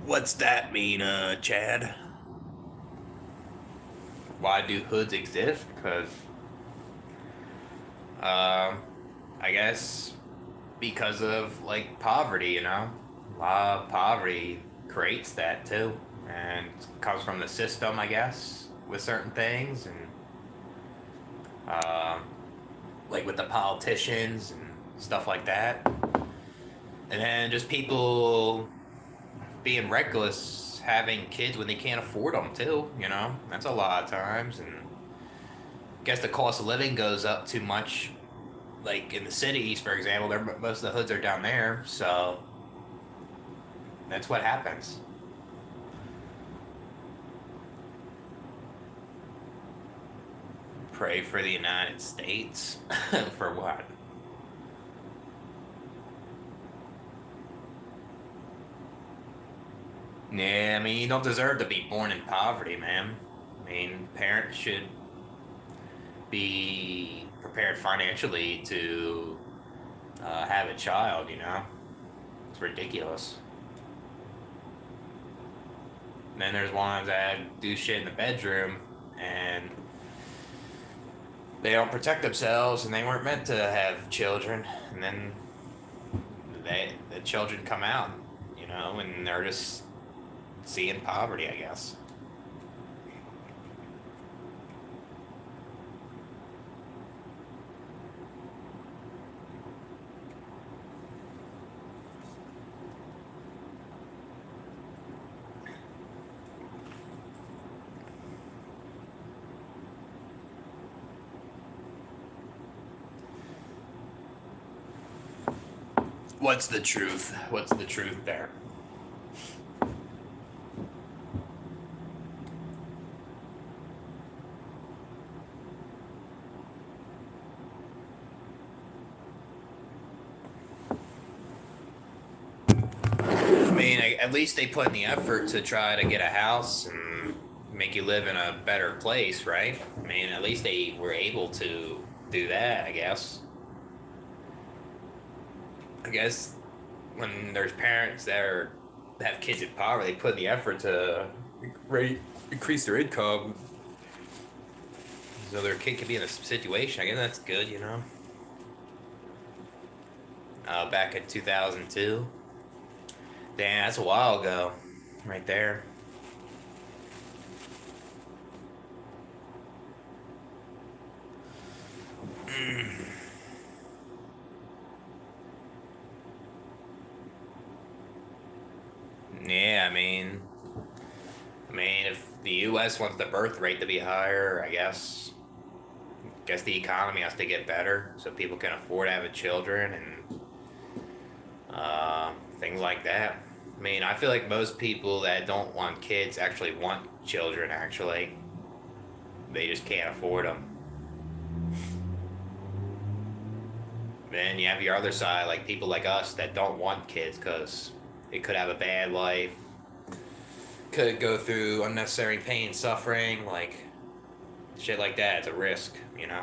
What's that mean, Chad? Why do hoods exist? Because, I guess because of like poverty, you know, a lot of poverty creates that too, and it comes from the system, I guess, with certain things, and like with the politicians and stuff like that, and then just people being reckless having kids when they can't afford them too, you know, that's a lot of times, and I guess the cost of living goes up too much. Like in the cities, for example, most of the hoods are down there, so that's what happens. Pray for the United States. For what? Yeah, I mean, you don't deserve to be born in poverty, man. I mean, parents should be prepared financially to have a child, you know? It's ridiculous. And then there's ones that do shit in the bedroom and they don't protect themselves and they weren't meant to have children. And then the children come out, you know, and they're just seeing poverty, I guess. What's the truth? What's the truth there? I mean, at least they put in the effort to try to get a house and make you live in a better place, right? I mean, at least they were able to do that, I guess. I guess when there's parents that have kids in poverty, they put in the effort to increase their income so their kid can be in a situation. I guess that's good, you know. Back in 2002. Damn, that's a while ago, right there. Yeah, I mean, if the U.S. wants the birth rate to be higher, I guess the economy has to get better so people can afford to have children and things like that. I mean, I feel like most people that don't want kids actually want children. Actually, they just can't afford them. Then you have your other side, like people like us that don't want kids because they could have a bad life, could go through unnecessary pain, suffering, like shit like that. It's a risk, you know.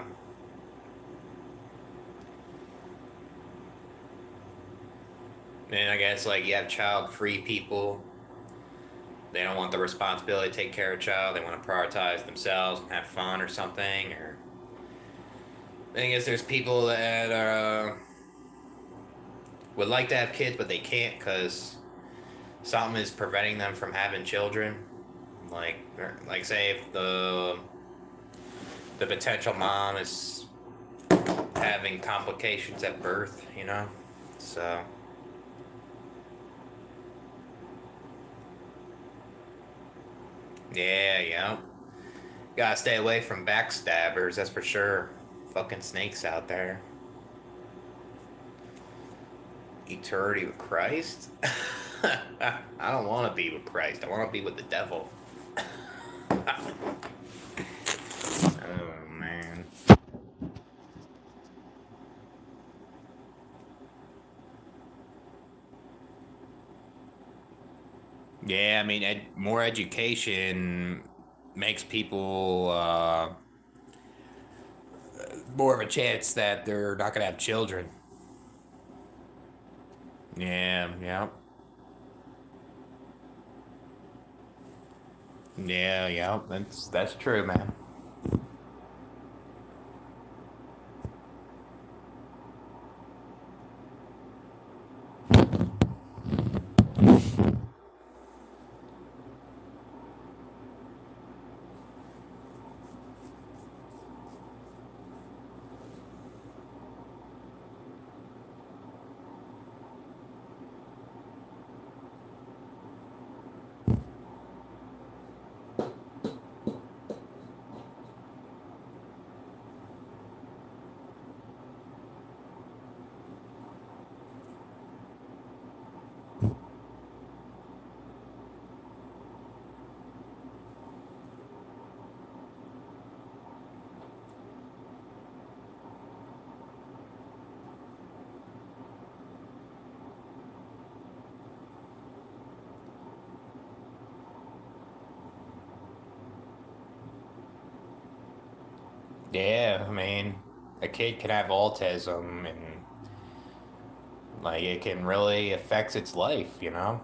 And I guess like you have child-free people. They don't want the responsibility to take care of a child. They want to prioritize themselves and have fun or something. Or I guess there's people that are would like to have kids, but they can't because something is preventing them from having children. Like say if the potential mom is having complications at birth, you know. So yeah. Gotta stay away from backstabbers, that's for sure. Fucking snakes out there. Eternity with Christ? I don't want to be with Christ. I want to be with the devil. Oh, man. Yeah, I mean, more education makes people more of a chance that they're not going to have children. Yeah. Yeah. That's true, man. Yeah, I mean, a kid can have autism and like it can really affect its life, you know?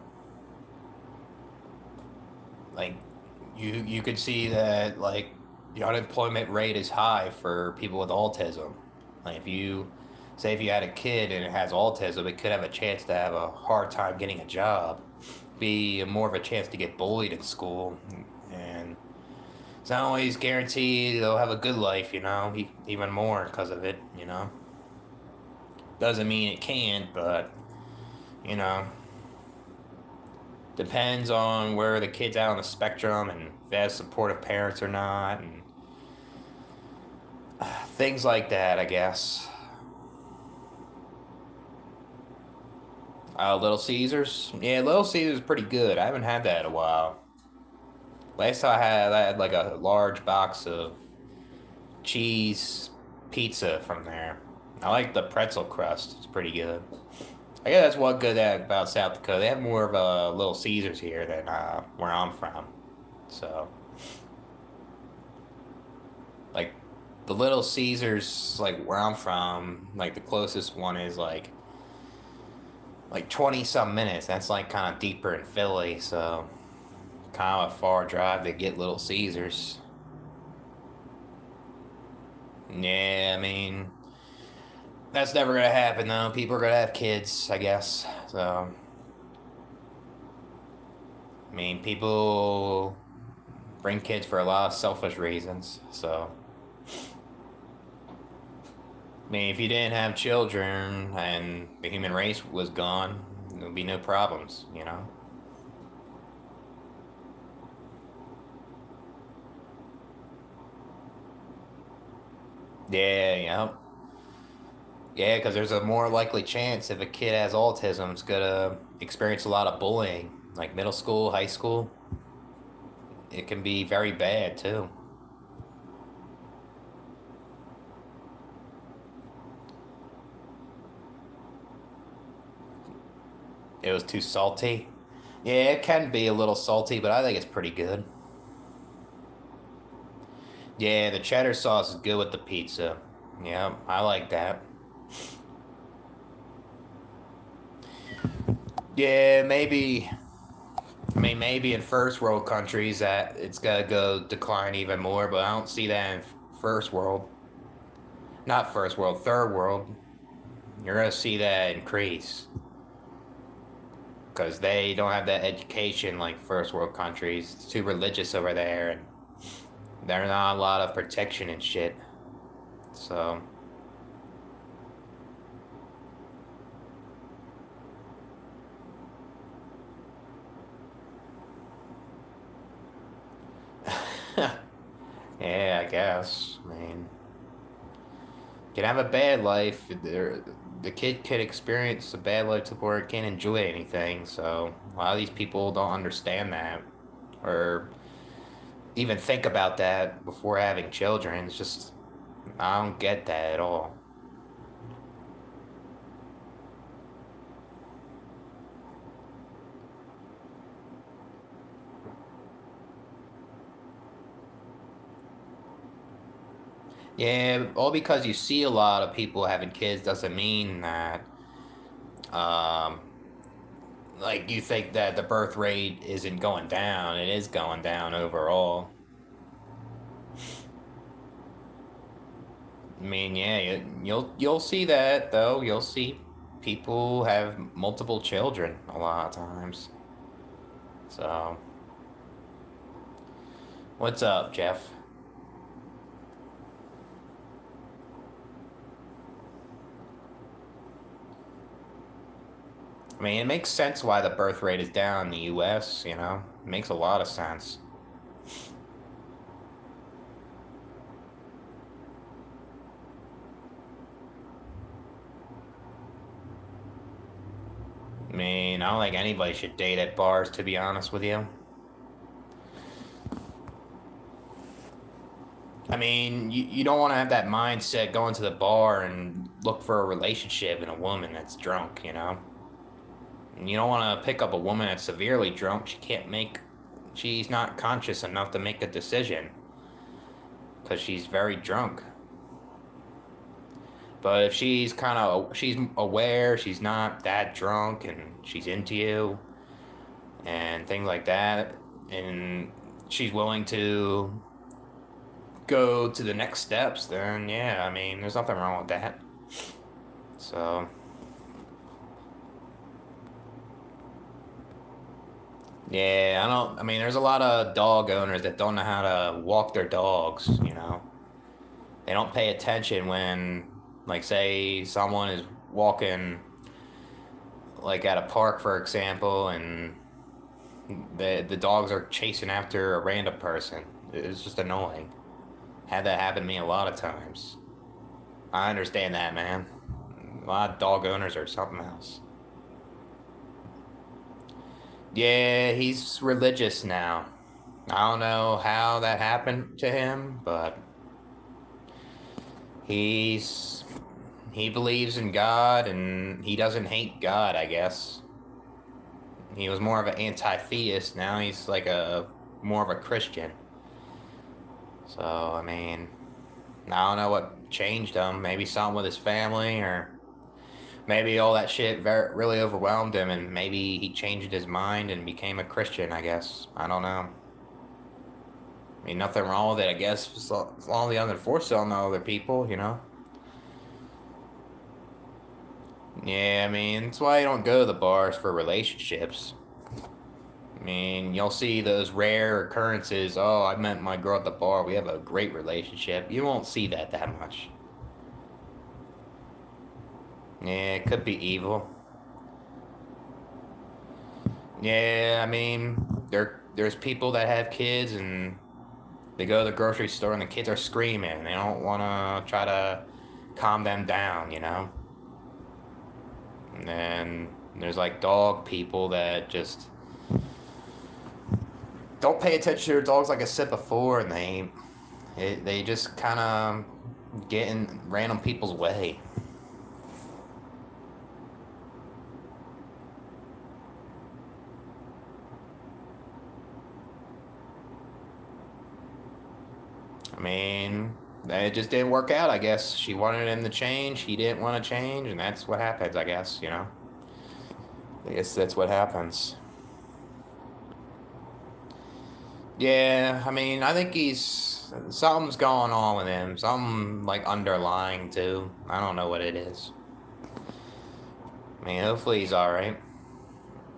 Like you could see that like the unemployment rate is high for people with autism. Like if you say if you had a kid and it has autism, it could have a chance to have a hard time getting a job, be more of a chance to get bullied in school, and it's not always guaranteed they'll have a good life, you know, even more because of it, you know. Doesn't mean it can't, but you know, depends on where the kid's at on the spectrum and if they have supportive parents or not, and things like that, I guess. Little Caesars, yeah, Little Caesars is pretty good. I haven't had that in a while. Last time I had like a large box of cheese pizza from there. I like the pretzel crust; it's pretty good. I guess that's what good about South Dakota. They have more of a Little Caesars here than where I'm from. So, like, the Little Caesars, like where I'm from, like the closest one is like 20 some minutes. That's like kind of deeper in Philly, so kind of a far drive to get Little Caesars. Yeah, I mean, that's never gonna happen though. People are gonna have kids, I guess. So, I mean, people bring kids for a lot of selfish reasons. So, I mean, if you didn't have children and the human race was gone, there'd be no problems, you know? Yeah. Yeah, because there's a more likely chance if a kid has autism, it's gonna experience a lot of bullying, like middle school, high school. It can be very bad too. It was too salty. Yeah, it can be a little salty, but I think it's pretty good. Yeah, the cheddar sauce is good with the pizza. Yeah, I like that. Yeah, maybe. I mean, maybe in first world countries that it's gonna go decline even more, but I don't see that in first world. Not first world, third world. You're gonna see that increase because they don't have that education like first world countries. It's too religious over there, and there's not a lot of protection and shit. So, yeah, I guess. I mean, you can have a bad life. The kid could experience a bad life to where it can't enjoy anything. So, a lot of these people don't understand that or even think about that before having children. It's just, I don't get that at all. Yeah, all because you see a lot of people having kids doesn't mean that, um, like you think that the birth rate isn't going down. It is going down overall. I mean, yeah, you'll see that though. You'll see people have multiple children a lot of times. So, what's up, Jeff? I mean, it makes sense why the birth rate is down in the U.S. You know, it makes a lot of sense. I mean, I don't think anybody should date at bars, to be honest with you. I mean, you don't want to have that mindset going to the bar and look for a relationship in a woman that's drunk, you know? And you don't want to pick up a woman that's severely drunk. She's not conscious enough to make a decision because she's very drunk. But if she's aware, she's not that drunk and she's into you and things like that, and she's willing to go to the next steps, then yeah, I mean, there's nothing wrong with that. So, yeah, I mean, there's a lot of dog owners that don't know how to walk their dogs, you know? They don't pay attention when, like, say, someone is walking, like, at a park, for example, and the dogs are chasing after a random person. It's just annoying. Had that happen to me a lot of times. I understand that, man. A lot of dog owners are something else. Yeah, he's religious now. I don't know how that happened to him, but he's he believes in God and he doesn't hate God, I guess. He was more of an anti-theist. Now he's like a more of a Christian. So, I mean, I don't know what changed him. Maybe something with his family or maybe all that shit really overwhelmed him and maybe he changed his mind and became a Christian, I guess. I don't know. I mean, nothing wrong with it, I guess, as long as he doesn't force it on the other people, you know? Yeah, I mean, that's why you don't go to the bars for relationships. I mean, you'll see those rare occurrences. Oh, I met my girl at the bar. We have a great relationship. You won't see that much. Yeah, it could be evil. Yeah, I mean, there's people that have kids and they go to the grocery store and the kids are screaming. They don't want to try to calm them down, you know? And then there's like dog people that just don't pay attention to their dogs like I said before, and they just kind of get in random people's way. I mean, it just didn't work out, I guess. She wanted him to change, he didn't want to change, and that's what happens, I guess, you know? I guess that's what happens. Yeah, I mean, I think something's going on with him. Something, like, underlying, too. I don't know what it is. I mean, hopefully he's alright.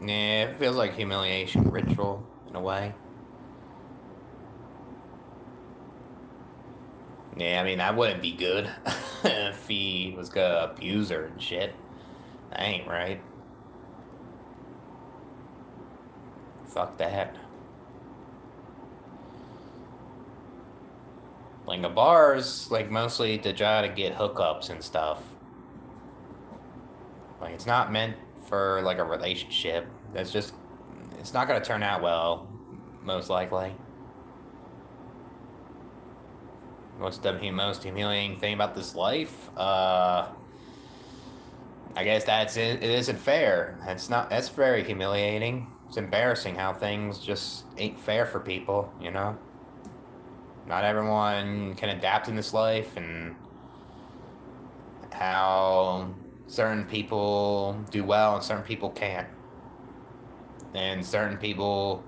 Yeah, it feels like humiliation ritual, in a way. Yeah, I mean, that wouldn't be good if he was gonna abuse her and shit. That ain't right. Fuck that. Like, a bar's, like, mostly to try to get hookups and stuff. Like, it's not meant for, like, a relationship. It's not gonna turn out well, most likely. What's the most humiliating thing about this life? I guess it isn't fair. That's very humiliating. It's embarrassing how things just ain't fair for people, you know? Not everyone can adapt in this life, and how certain people do well and certain people can't. And certain people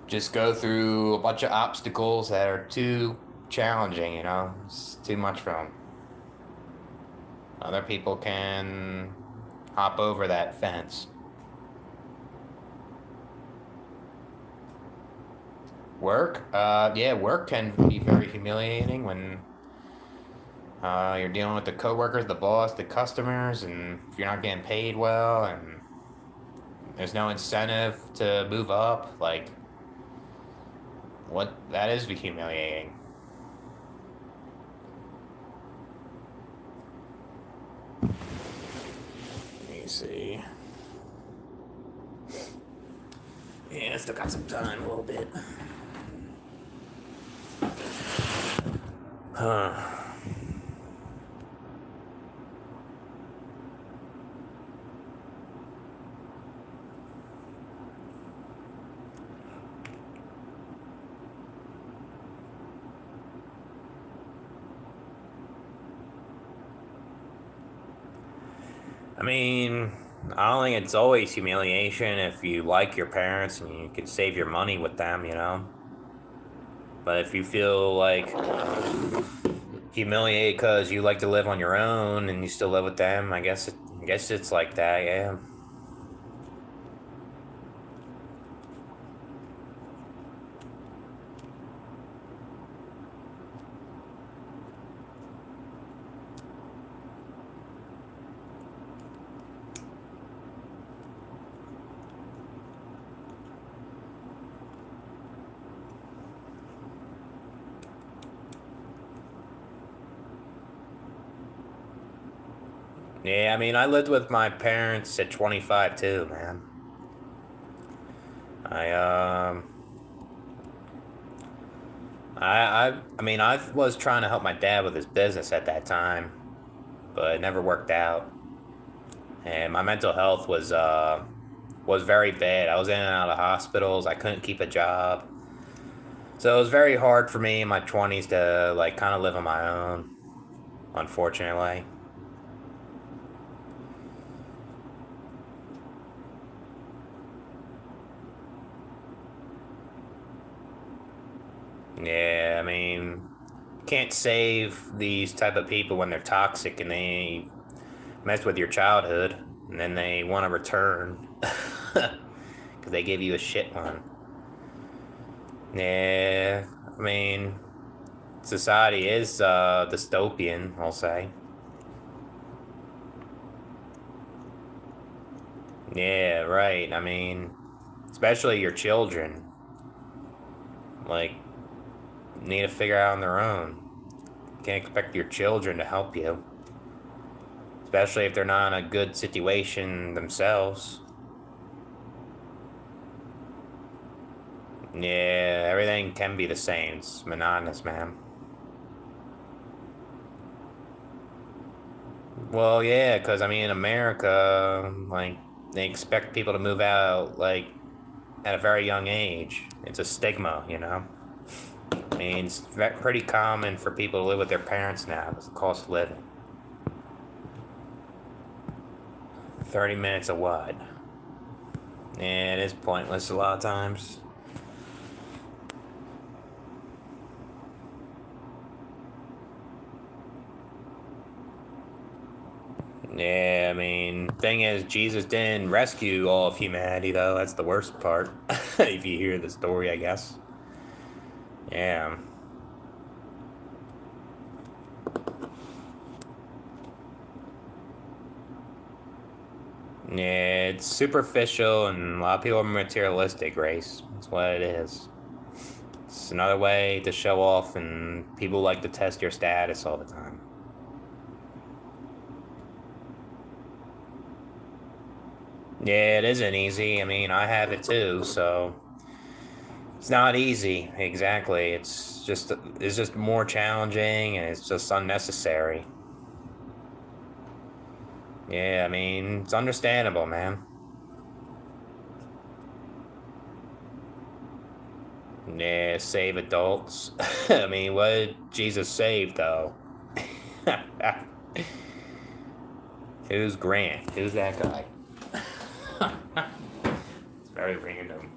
just go through a bunch of obstacles that are too challenging, you know? It's too much for them. Other people can hop over that fence. Work? Yeah, work can be very humiliating when you're dealing with the coworkers, the boss, the customers, and if you're not getting paid well, and there's no incentive to move up, like, that is humiliating. Let me see. Yeah, I still got some time, a little bit. Huh. I mean, I don't think it's always humiliation if you like your parents and you can save your money with them, you know? But if you feel like humiliated because you like to live on your own and you still live with them, I guess it's like that, yeah. Yeah, I mean, I lived with my parents at 25 too, man. I I mean, I was trying to help my dad with his business at that time, but it never worked out. And my mental health was very bad. I was in and out of hospitals. I couldn't keep a job. So it was very hard for me in my 20s to, like, kind of live on my own, unfortunately. Yeah, I mean, can't save these type of people when they're toxic and they mess with your childhood, and then they want to return because they gave you a shit one. Yeah, I mean, society is dystopian, I'll say. Yeah, right. I mean, especially your children, like, need to figure out on their own. Can't expect your children to help you, especially if they're not in a good situation themselves. Yeah, everything can be the same. It's monotonous, man. Well, yeah, because I mean, in America, like, they expect people to move out, like, at a very young age. It's a stigma, you know? I mean, it's pretty common for people to live with their parents now because the cost of living. 30 minutes of what? Yeah, it is pointless a lot of times. Yeah, I mean, thing is, Jesus didn't rescue all of humanity, though. That's the worst part. If you hear the story, I guess. Yeah. Yeah, it's superficial, and a lot of people are materialistic, race. That's what it is. It's another way to show off, and people like to test your status all the time. Yeah, it isn't easy. I mean, I have it too, so it's not easy. Exactly. It's just more challenging, and it's just unnecessary. Yeah, I mean, it's understandable, man. Yeah, save adults. I mean, what did Jesus save, though? Who's Grant? Who's that guy? It's very random.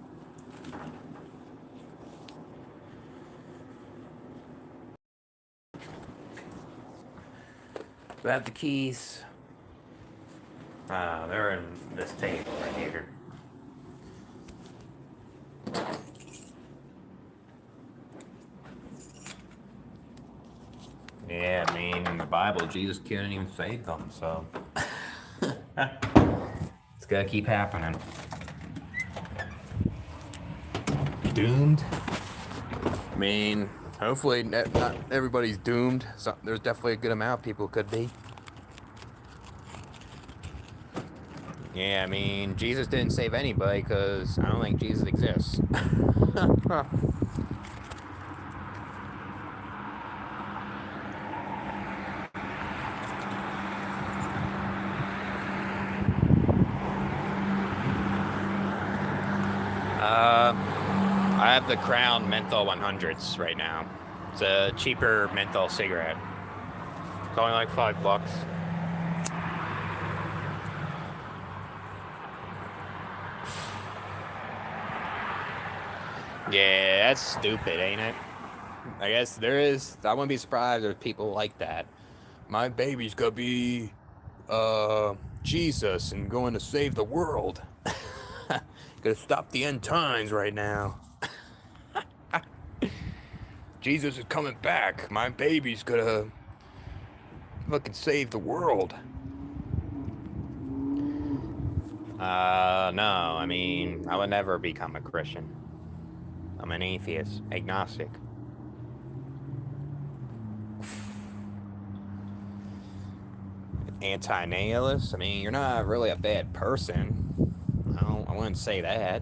Do I have the keys? Ah, they're in this table right here. Yeah, I mean, in the Bible, Jesus couldn't even save them, so it's gotta keep happening. Doomed? I mean, hopefully not everybody's doomed. So there's definitely a good amount of people could be. Yeah, I mean, Jesus didn't save anybody because I don't think Jesus exists. I have the Crown Menthol 100s right now. It's a cheaper menthol cigarette. It's only like $5. Yeah, that's stupid, ain't it? I guess there is. I wouldn't be surprised if people like that. My baby's gonna be, Jesus and going to save the world. Gonna stop the end times right now. Jesus is coming back. My baby's gonna fucking save the world. No. I mean, I would never become a Christian. I'm an atheist, agnostic. Anti-nihilist? I mean, you're not really a bad person. I wouldn't say that.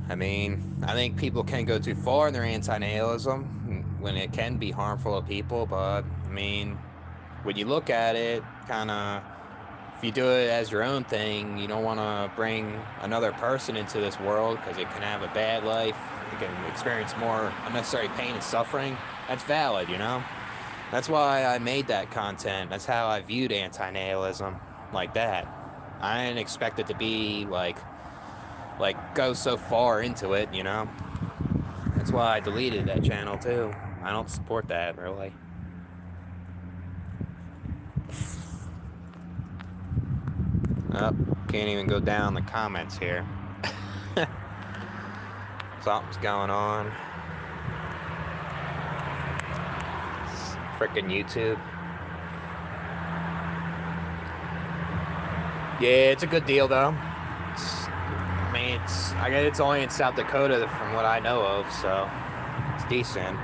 I mean, I think people can go too far in their anti-nihilism when it can be harmful to people, but, I mean, when you look at it, kind of, if you do it as your own thing, you don't want to bring another person into this world because it can have a bad life, it can experience more unnecessary pain and suffering. That's valid, you know? That's why I made that content. That's how I viewed anti-nihilism, like that. I didn't expect it to be like go so far into it, you know? That's why I deleted that channel too. I don't support that, really. Oh, can't even go down the comments here. Something's going on. Frickin' YouTube. Yeah, it's a good deal though. I guess it's only in South Dakota from what I know of, so it's decent.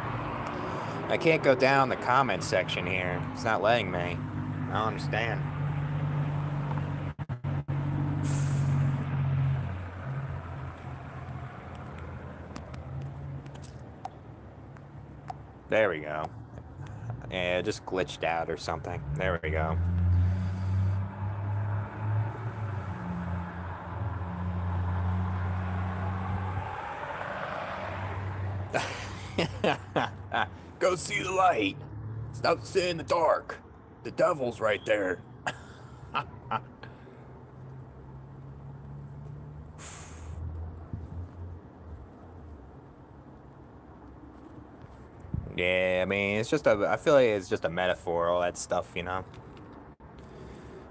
I can't go down the comment section here. It's not letting me. I don't understand. There we go. Yeah, it just glitched out or something. There we go. Go see the light. Stop sitting in the dark. The devil's right there. Yeah, I mean, it's just a. I feel like it's just a metaphor, all that stuff, you know?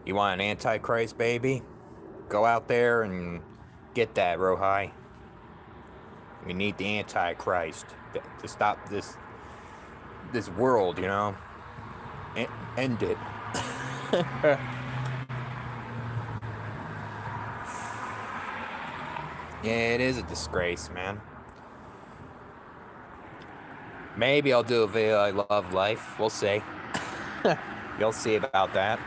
You want an antichrist, baby? Go out there and get that, Rohai. We need the antichrist to stop this world, you know? End it. Yeah, it is a disgrace, man. Maybe I'll do a video I love life. We'll see. You'll see about that.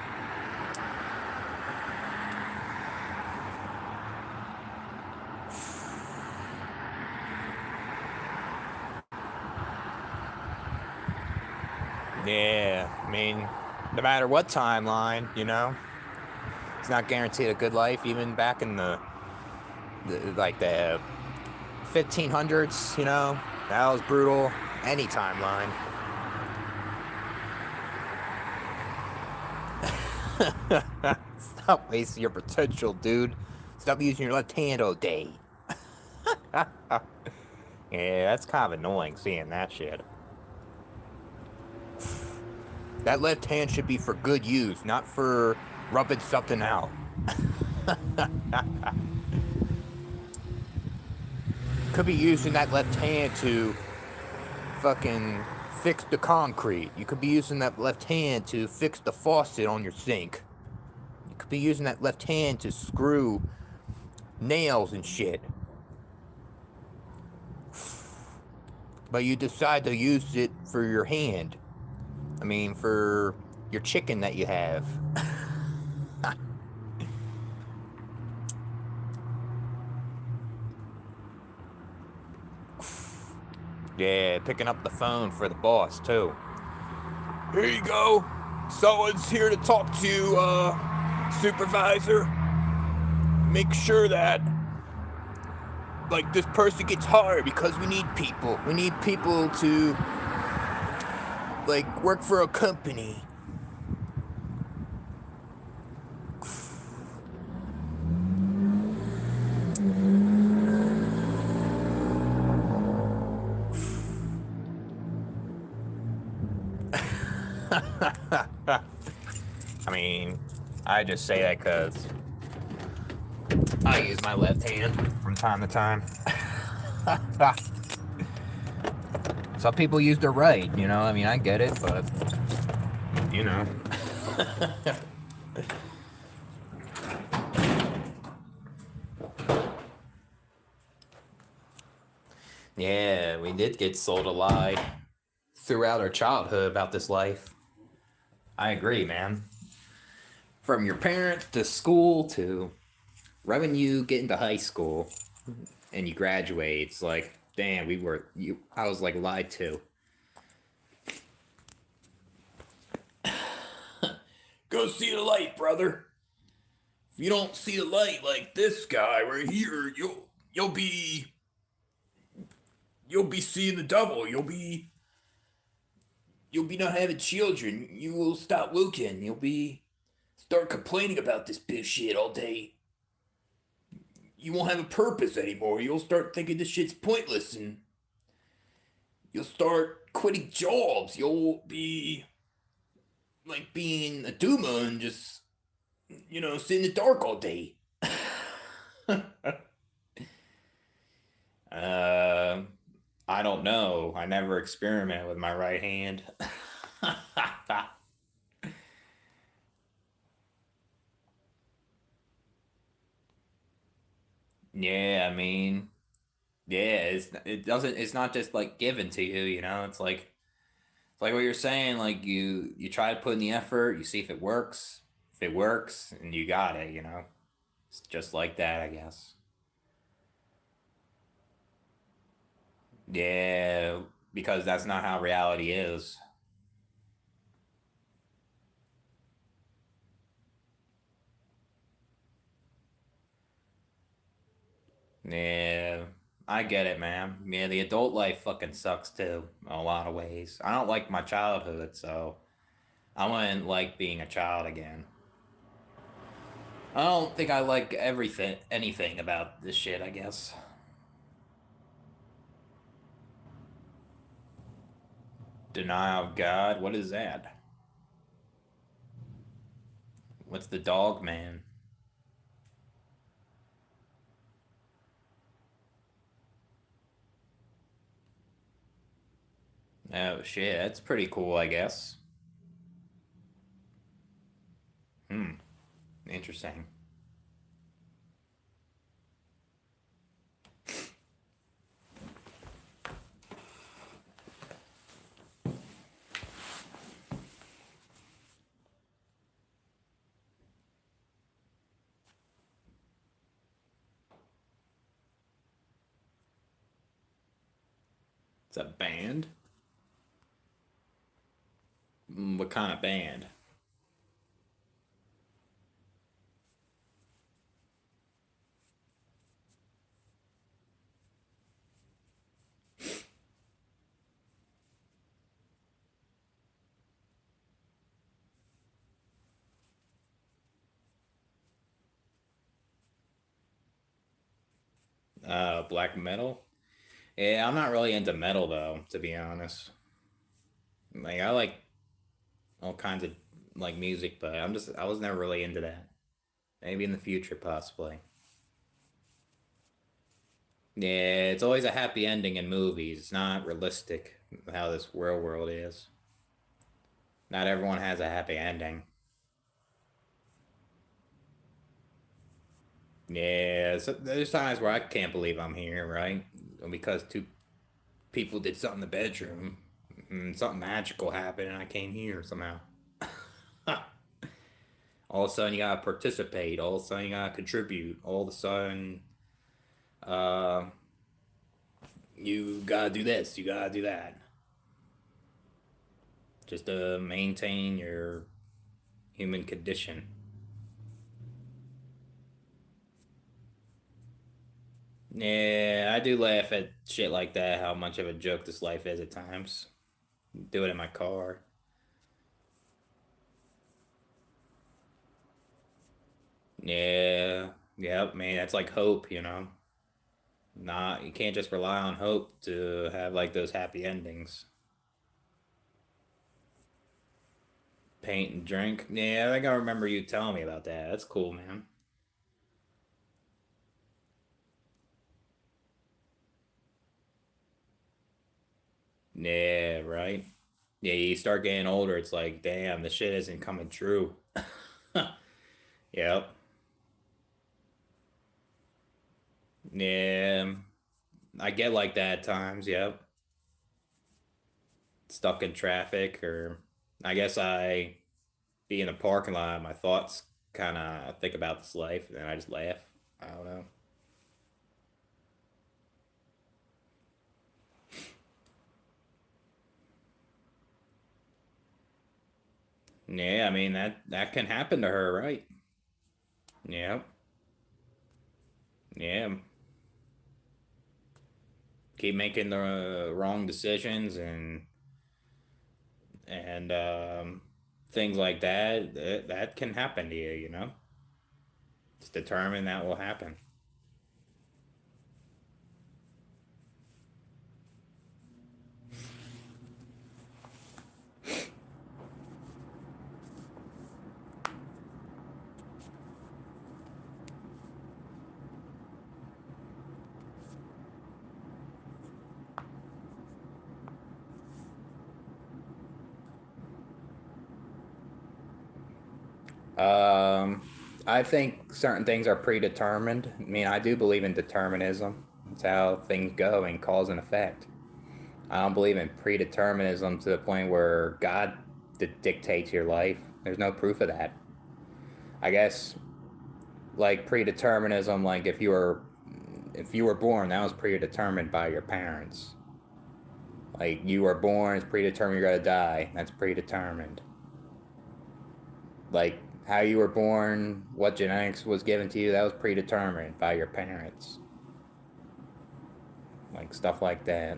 Yeah, I mean, no matter what timeline, you know, it's not guaranteed a good life. Even back in the 1500s, you know, that was brutal. Any timeline. Stop wasting your potential, dude. Stop using your left hand all day. Yeah, that's kind of annoying seeing that shit. That left hand should be for good use, not for rubbing something out. Could be using that left hand to fucking fix the concrete. You could be using that left hand to fix the faucet on your sink. You could be using that left hand to screw nails and shit. But you decide to use it for your hand. I mean, for your chicken that you have. Yeah, picking up the phone for the boss, too. Here you go. Someone's here to talk to you, supervisor. Make sure that, like, this person gets hired because we need people. We need people to, like, work for a company. I mean, I just say that because I use my left hand from time to time. Some people use their right, you know? I mean, I get it, but, you know. Yeah, we did get sold a lie throughout our childhood about this life. I agree, man. From your parents to school to right when you get into high school and you graduate, it's like, damn, I was like lied to. Go see the light, brother. If you don't see the light like this guy right here, you'll be seeing the devil. You'll be not having children. You will stop looking. You'll be start complaining about this bitch shit all day. You won't have a purpose anymore. You'll start thinking this shit's pointless and you'll start quitting jobs. You'll be like being a doomer and just, sit in the dark all day. uh, I don't know. I never experiment with my right hand. Yeah, I mean, yeah, it's not just like given to you, you know. It's like what you're saying. Like you try to put in the effort, you see if it works. If it works, and you got it, you know. It's just like that, I guess. Yeah, because that's not how reality is. Yeah, I get it, man. Yeah, the adult life fucking sucks too, in a lot of ways. I don't like my childhood, so I wouldn't like being a child again. I don't think I like anything about this shit, I guess. Denial of God? What is that? What's the dog man? Oh shit, that's pretty cool, I guess. Hmm, interesting. It's a band? What kind of band? Black metal? Yeah, I'm not really into metal though, to be honest. Like I like all kinds of like music, but I was never really into that. Maybe in the future, possibly. Yeah, it's always a happy ending in movies. It's not realistic how this real world is. Not everyone has a happy ending. Yeah, so there's times where I can't believe I'm here, right? Because two people did something in the bedroom, and something magical happened, and I came here somehow. All of a sudden, you gotta participate. All of a sudden, you gotta contribute. All of a sudden, uh, you gotta do this. You gotta do that, just to maintain your human condition. Yeah, I do laugh at shit like that. How much of a joke this life is at times. Do it in my car. Yeah, yep, man. That's like hope, you know. Not you can't just rely on hope to have like those happy endings. Paint and drink. Yeah, I think I remember you telling me about that. That's cool, man. Yeah, right. Yeah, you start getting older. It's like, damn, this shit isn't coming true. Yep. Yeah, I get like that at times. Yep. Stuck in traffic, or I guess I be in a parking lot. My thoughts kind of think about this life, and then I just laugh. I don't know. Yeah, I mean that can happen to her, right? Yeah, yeah. Keep making the wrong decisions and things like that. That can happen to you. You know, it's determined that will happen. Um, I think certain things are predetermined. I mean, I do believe in determinism. It's how things go and cause and effect. I don't believe in predeterminism to the point where God dictates your life. There's no proof of that. I guess like predeterminism, like if you were born, that was predetermined by your parents. Like you were born, it's predetermined you're gonna die. That's predetermined. Like how you were born, what genetics was given to you, that was predetermined by your parents. like stuff like that.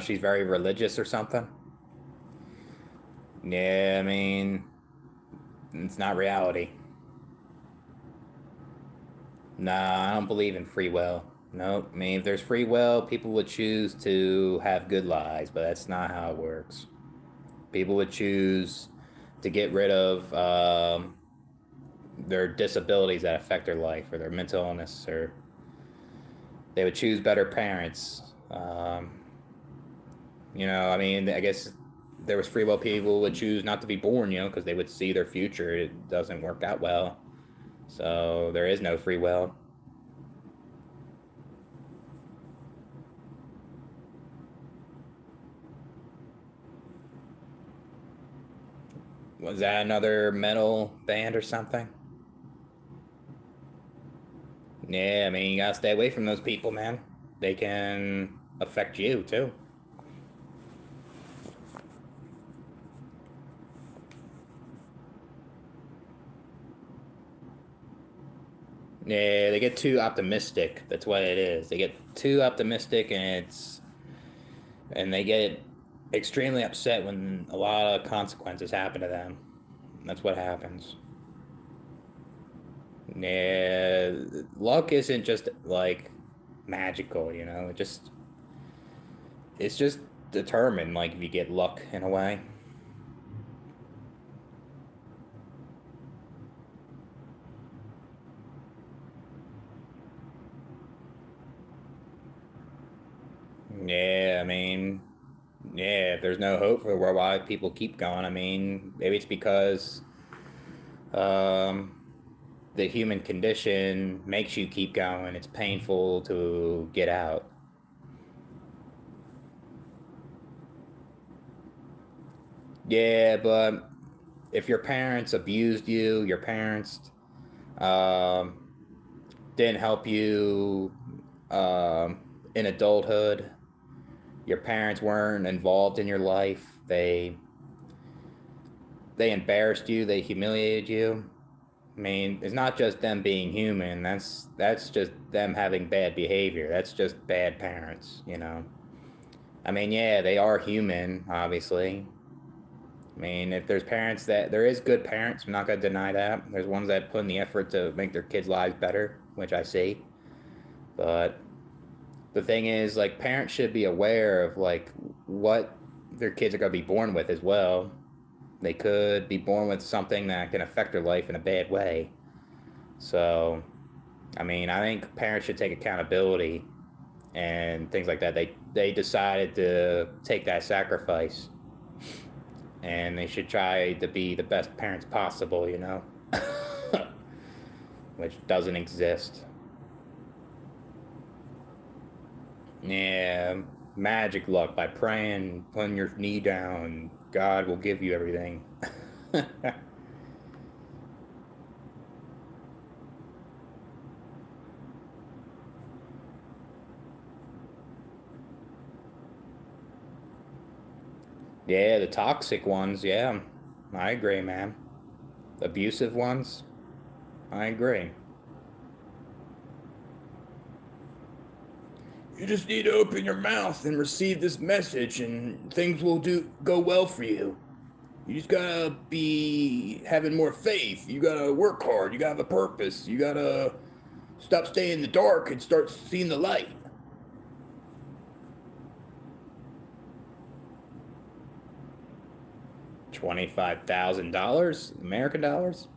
She's very religious or something. Yeah, I mean, it's not reality. Nah, I don't believe in free will. Nope. I mean, if there's free will, people would choose to have good lives, but that's not how it works. People would choose to get rid of their disabilities that affect their life or their mental illness, or they would choose better parents. I mean, I guess there was free will, people would choose not to be born, because they would see their future. It doesn't work out well. So there is no free will. Was that another metal band or something? Yeah, I mean, you gotta stay away from those people, man. They can affect you too. Yeah, they get too optimistic. That's what it is. They get too optimistic, and they get extremely upset when a lot of consequences happen to them. That's what happens. Yeah, luck isn't just like magical, it's just determined. Like if you get luck in a way. Yeah, I mean, yeah, if there's no hope for the world, why people keep going? I mean, maybe it's because um, the human condition makes you keep going. It's painful to get out. Yeah, but if your parents abused you, your parents um, didn't help you um, in adulthood, your parents weren't involved in your life, they embarrassed you, they humiliated you. I mean, it's not just them being human. That's just them having bad behavior. That's just bad parents. I mean, yeah, they are human, obviously. I mean, if there's parents that there is good parents, I'm not gonna deny that. There's ones that put in the effort to make their kids' lives better, which I see. But the thing is, like, parents should be aware of like what their kids are gonna be born with as well. They could be born with something that can affect their life in a bad way. So, I mean, I think parents should take accountability and things like that. They decided to take that sacrifice, and they should try to be the best parents possible, which doesn't exist. Yeah, magic luck by praying, putting your knee down. God will give you everything. Yeah, the toxic ones. Yeah, I agree, man. Abusive ones. I agree. You just need to open your mouth and receive this message, and things will do go well for you. You just gotta be having more faith. You gotta work hard. You gotta have a purpose. You gotta stop staying in the dark and start seeing the light. $25,000 American dollars.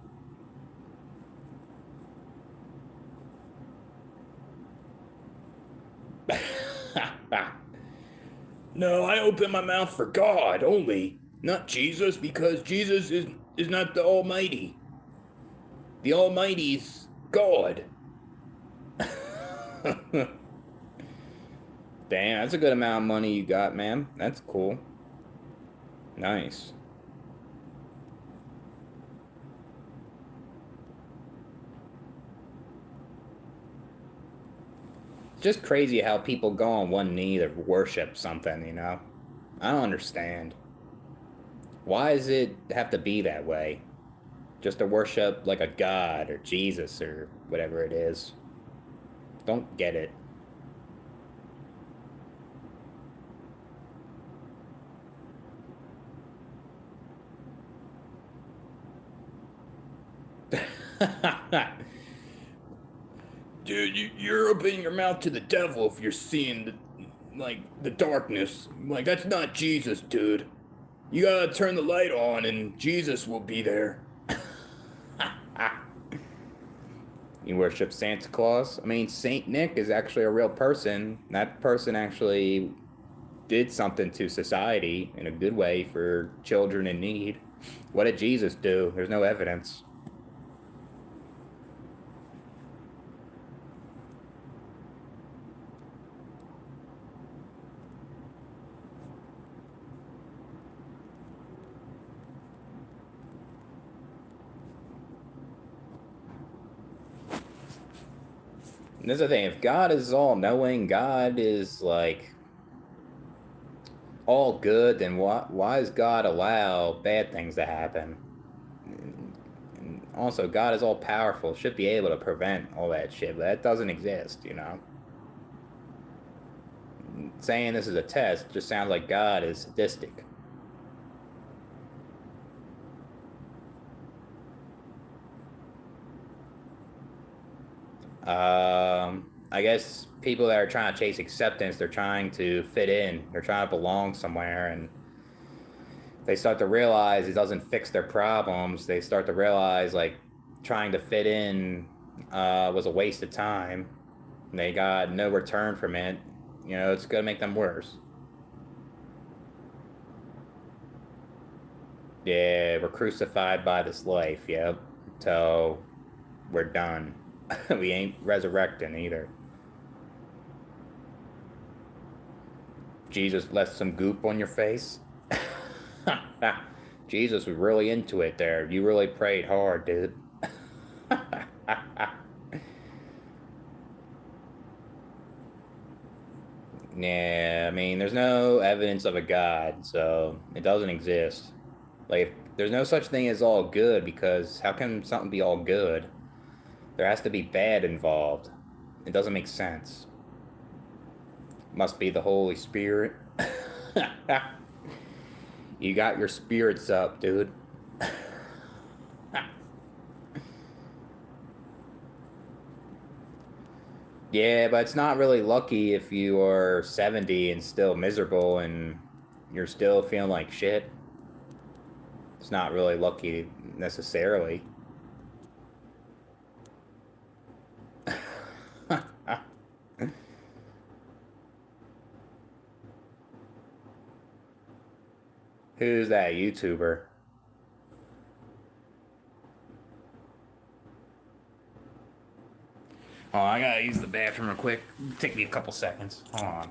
No, I open my mouth for God only, not Jesus, because Jesus is not the Almighty. The Almighty's God. Damn, that's a good amount of money you got, man. That's cool. Nice. Just crazy how people go on one knee to worship something. I don't understand. Why does it have to be that way? just to worship like a god or Jesus or whatever it is. Don't get it. Dude, you're opening your mouth to the devil if you're seeing the darkness. Like, that's not Jesus, dude. You gotta turn the light on and Jesus will be there. You worship Santa Claus? I mean, Saint Nick is actually a real person. That person actually did something to society in a good way for children in need. What did Jesus do? There's no evidence. And this is the thing, if God is all knowing, God is like all good, then why does God allow bad things to happen? And also, God is all powerful, should be able to prevent all that shit, but that doesn't exist, you know? Saying this is a test just sounds like God is sadistic. I guess people that are trying to chase acceptance, they're trying to fit in, they're trying to belong somewhere, and they start to realize it doesn't fix their problems. They start to realize like trying to fit in was a waste of time. They got no return from it. You know, it's gonna make them worse. Yeah, we're crucified by this life. Yep, till we're done. We ain't resurrecting either. Jesus left some goop on your face. Jesus was really into it there. You really prayed hard, dude. Yeah, I mean, there's no evidence of a God, so it doesn't exist. Like, there's no such thing as all good, because how can something be all good? There has to be bad involved. It doesn't make sense. Must be the Holy Spirit. You got your spirits up, dude. Yeah, but it's not really lucky if you are 70 and still miserable and you're still feeling like shit. It's not really lucky necessarily. Who's that YouTuber? Oh, I gotta use the bathroom real quick. Take me a couple seconds. Hold on.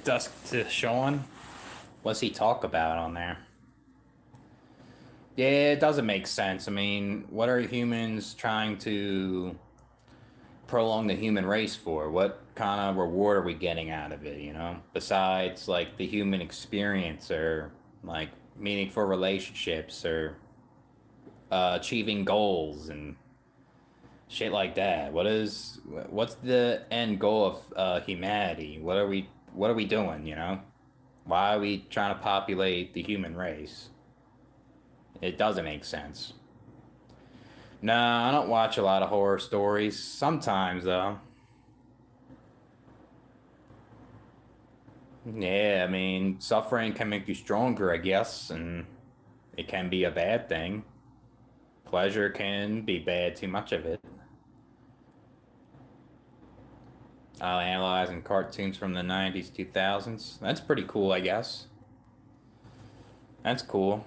Dusk to Sean. What's he talk about on there? Yeah, it doesn't make sense. I mean, what are humans trying to prolong the human race for? What kind of reward are we getting out of it, you know? Besides, like, the human experience or, like, meaningful relationships or achieving goals and shit like that. What's the end goal of humanity? What are we doing, you know? Why are we trying to populate the human race? It doesn't make sense. No, I don't watch a lot of horror stories. Sometimes, though. Yeah, I mean, suffering can make you stronger, I guess, and it can be a bad thing. Pleasure can be bad, too much of it. Analyzing cartoons from the 90s, 2000s. That's pretty cool, I guess. That's cool.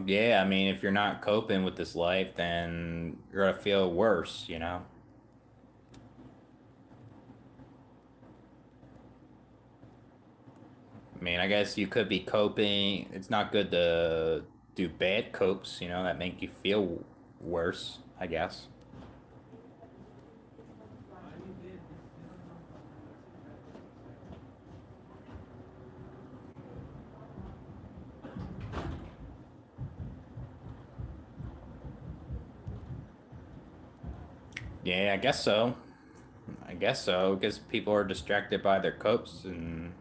Yeah, I mean, if you're not coping with this life, then you're gonna feel worse, you know? I mean, I guess you could be coping. It's not good to do bad copes, you know, that make you feel worse, I guess. Yeah, I guess so. I guess so, because people are distracted by their copes and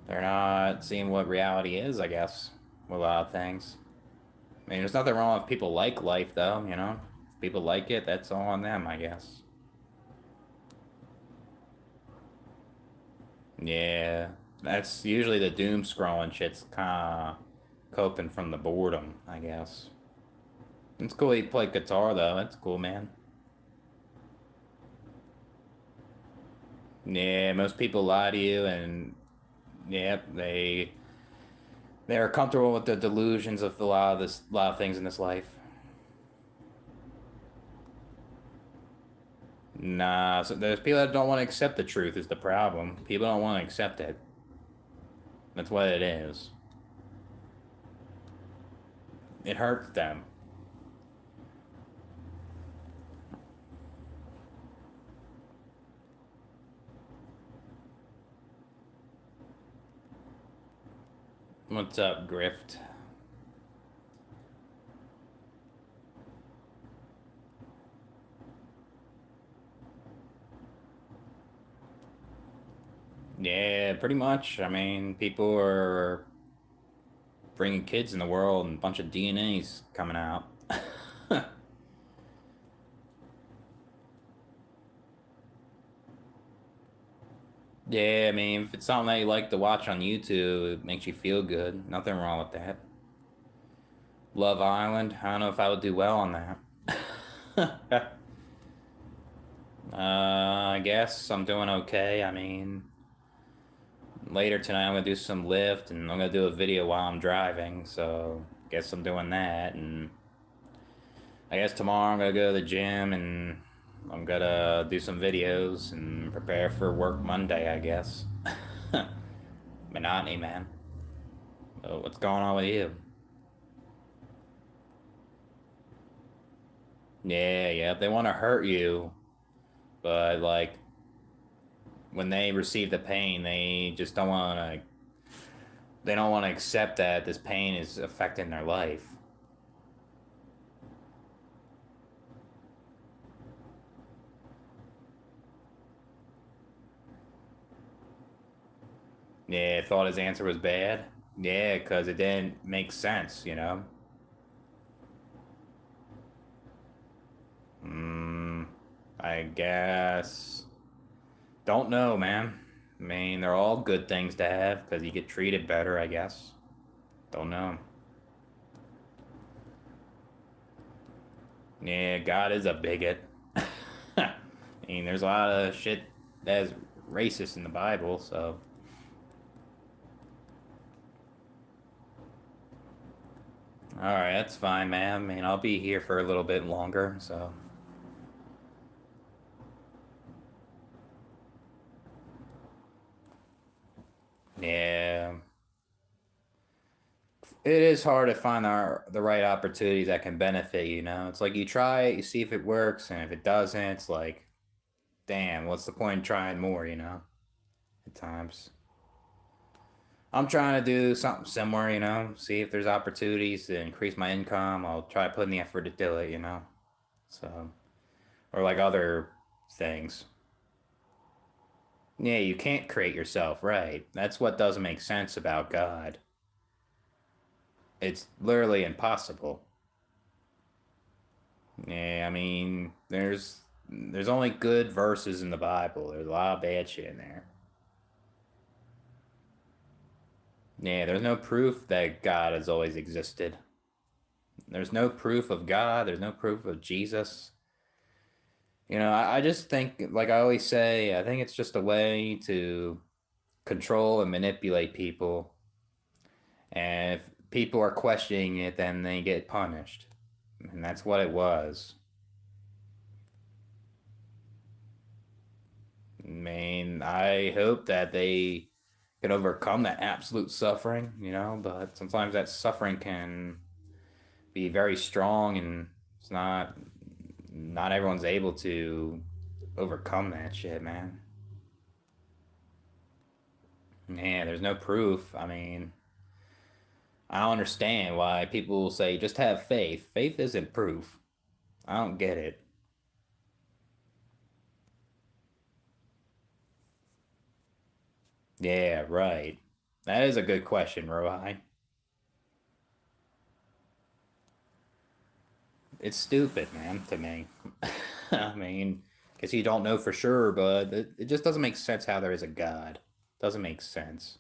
they're not seeing what reality is, I guess, with a lot of things. I mean, there's nothing wrong if people like life, though, you know? If people like it, that's all on them, I guess. Yeah, that's usually the doom scrolling shit's kind of coping from the boredom, I guess. It's cool he played guitar, though. That's cool, man. Yeah, most people lie to you, and yep, they're comfortable with the delusions of a lot of things in this life. Nah, so there's people that don't want to accept the truth is the problem. People don't want to accept it. That's what it is. It hurts them. What's up, Grift? Yeah, pretty much. I mean, people are bringing kids in the world and a bunch of DNA's coming out. Yeah, I mean, if it's something that you like to watch on YouTube, it makes you feel good. Nothing wrong with that. Love Island. I don't know if I would do well on that. I guess I'm doing okay. I mean, later tonight I'm gonna do some lift and I'm gonna do a video while I'm driving. So I guess I'm doing that, and I guess tomorrow I'm gonna go to the gym and I'm gonna do some videos and prepare for work Monday. I guess. Monotony, man. What's going on with you? Yeah, yeah. They want to hurt you, but like when they receive the pain, they just don't want to. They don't want to accept that this pain is affecting their life. Yeah, thought his answer was bad. Yeah, because it didn't make sense, you know? Hmm, I guess. Don't know, man. I mean, they're all good things to have because you get treated better, I guess. Don't know. Yeah, God is a bigot. I mean, there's a lot of shit that's racist in the Bible, so. Alright, that's fine, man. I mean, I'll be here for a little bit longer, so. Yeah. It is hard to find the right opportunities that can benefit you, know? It's like you try it, you see if it works, and if it doesn't, it's like, damn, what's the point in trying more, you know? At times. I'm trying to do something similar, you know, see if there's opportunities to increase my income. I'll try putting the effort to do it, you know. So, or like other things. Yeah, you can't create yourself, right? That's what doesn't make sense about God. It's literally impossible. Yeah, I mean, there's only good verses in the Bible. There's a lot of bad shit in there. Yeah, there's no proof that God has always existed. There's no proof of God. There's no proof of Jesus. I just think, like I always say, I think it's just a way to control and manipulate people. And if people are questioning it, then they get punished. And that's what it was. I mean, I hope that they can overcome that absolute suffering, but sometimes that suffering can be very strong and it's not everyone's able to overcome that shit, man. Man, there's no proof. I mean, I don't understand why people say just have faith. Faith isn't proof. I don't get it. Yeah, right. That is a good question, Rohi. It's stupid, man, to me. I mean, because you don't know for sure, but it just doesn't make sense how there is a God. Doesn't make sense.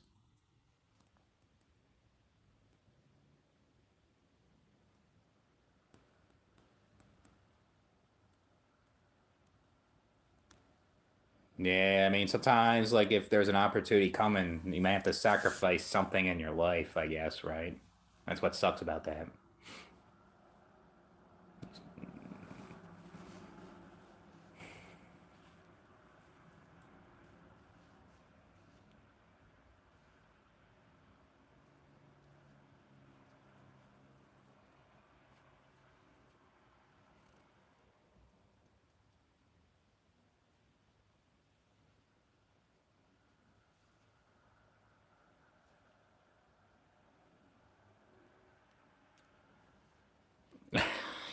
Yeah, I mean, sometimes, like, if there's an opportunity coming, you may have to sacrifice something in your life, I guess, right? That's what sucks about that.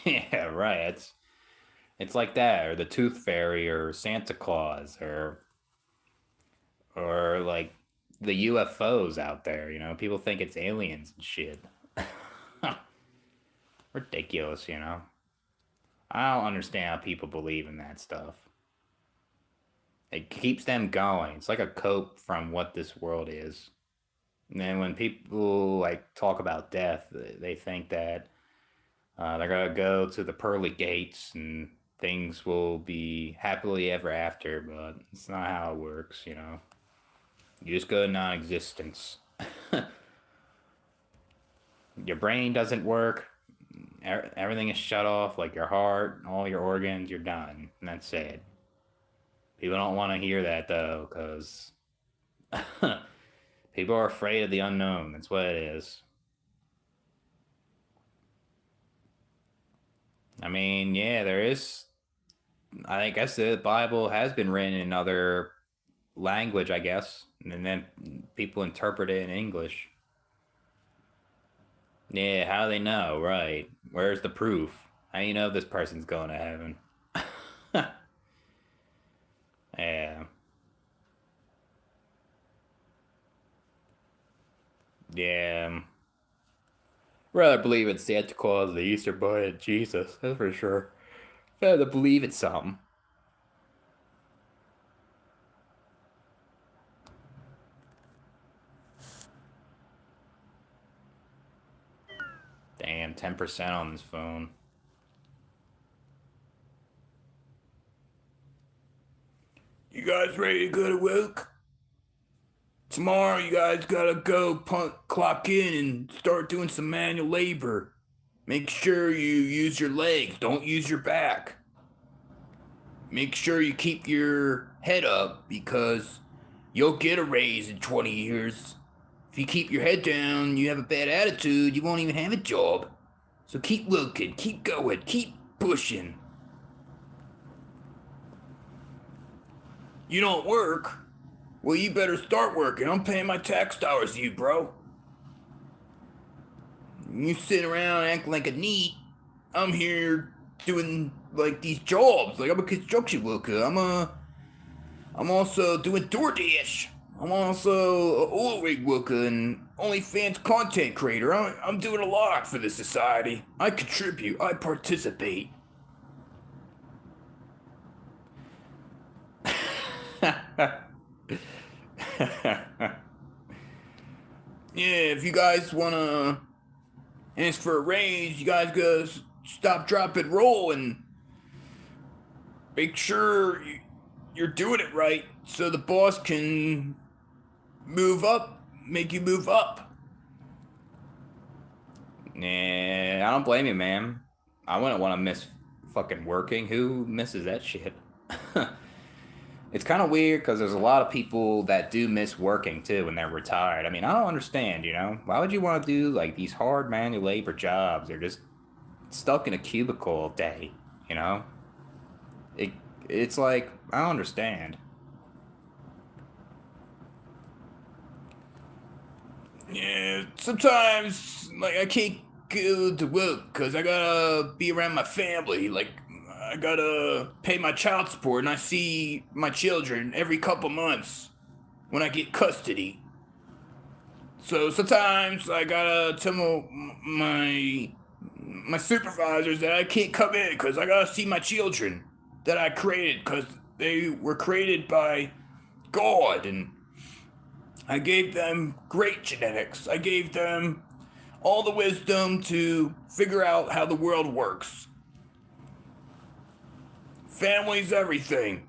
Yeah, right. It's like that, or the Tooth Fairy, or Santa Claus, or like the UFOs out there. People think it's aliens and shit. Ridiculous. I don't understand how people believe in that stuff. It keeps them going. It's like a cope from what this world is. And then when people like talk about death, they think that they're gonna go to the pearly gates and things will be happily ever after, but it's not how it works. You just go to non-existence. Your brain doesn't work. Everything is shut off, like your heart, all your organs. You're done, and that's it. People don't want to hear that though, because people are afraid of the unknown. That's what it is. I mean, yeah, there is. I guess the Bible has been written in other language, I guess, and then people interpret it in English. Yeah, how do they know? Right. Where's the proof? How do you know this person's going to heaven? Yeah. Yeah. Rather believe in Santa Claus, the Easter Bunny, and Jesus. That's for sure. Rather believe it's something. Damn, 10% on this phone. You guys ready to go to work? Tomorrow, you guys gotta go clock in and start doing some manual labor. Make sure you use your legs, don't use your back. Make sure you keep your head up because you'll get a raise in 20 years. If you keep your head down, you have a bad attitude, you won't even have a job. So keep looking, keep going, keep pushing. You don't work? Well, you better start working. I'm paying my tax dollars to you, bro. You sit around acting like a neat. I'm here doing like these jobs. Like I'm a construction worker. I'm also doing DoorDash. I'm also an oil rig worker and OnlyFans content creator. I'm doing a lot for the society. I contribute. I participate. Yeah, if you guys wanna ask for a raise, you guys gotta stop, drop, and roll and make sure you're doing it right so the boss can move up, make you move up. Nah, I don't blame you, man. I wouldn't want to miss fucking working. Who misses that shit? It's kind of weird because there's a lot of people that do miss working too when they're retired. I mean, I don't understand, you know? Why would you want to do like these hard manual labor jobs? They're just stuck in a cubicle all day, you know? It's like, I don't understand. Yeah, sometimes, like, I can't go to work because I gotta be around my family. Like, I gotta pay my child support, and I see my children every couple months when I get custody. So sometimes I gotta tell my supervisors that I can't come in because I gotta see my children that I created because they were created by God, and I gave them great genetics. I gave them all the wisdom to figure out how the world works. Family's everything.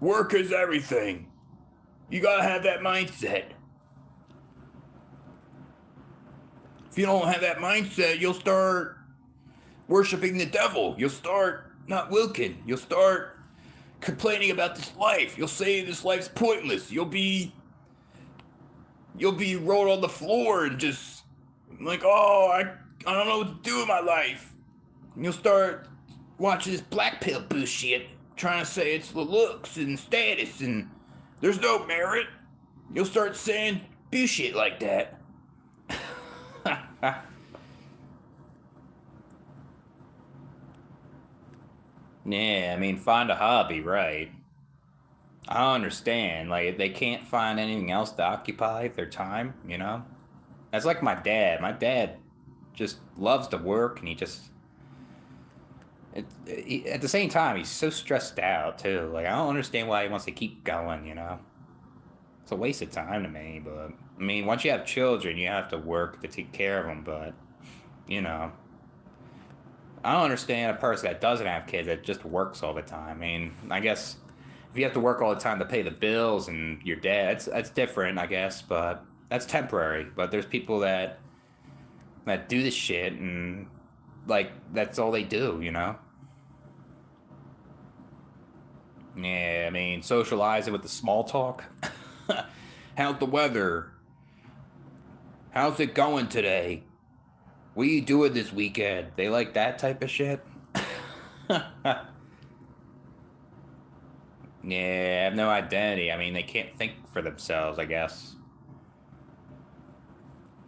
Work is everything. You gotta have that mindset. If you don't have that mindset, you'll start worshiping the devil. You'll start not working. You'll start complaining about this life. You'll say this life's pointless. You'll be rolled on the floor and just like, oh, I don't know what to do with my life. And you'll start watching this black pill bullshit, trying to say it's the looks and status and there's no merit. You'll start saying bullshit like that. Yeah, I mean, find a hobby, right? I don't understand. Like, if they can't find anything else to occupy their time, you know? That's like my dad. My dad just loves to work, and he just. At the same time, he's so stressed out, too. Like, I don't understand why he wants to keep going, you know? It's a waste of time to me, but. I mean, once you have children, you have to work to take care of them, but. You know. I don't understand a person that doesn't have kids that just works all the time. I mean, I guess if you have to work all the time to pay the bills and your dad, that's different, I guess, but that's temporary. But there's people that do this shit and like that's all they do, you know? Yeah, I mean, socializing with the small talk. How's the weather? How's it going today? What are you doing this weekend? They like that type of shit? Yeah, have no identity. I mean, they can't think for themselves, I guess.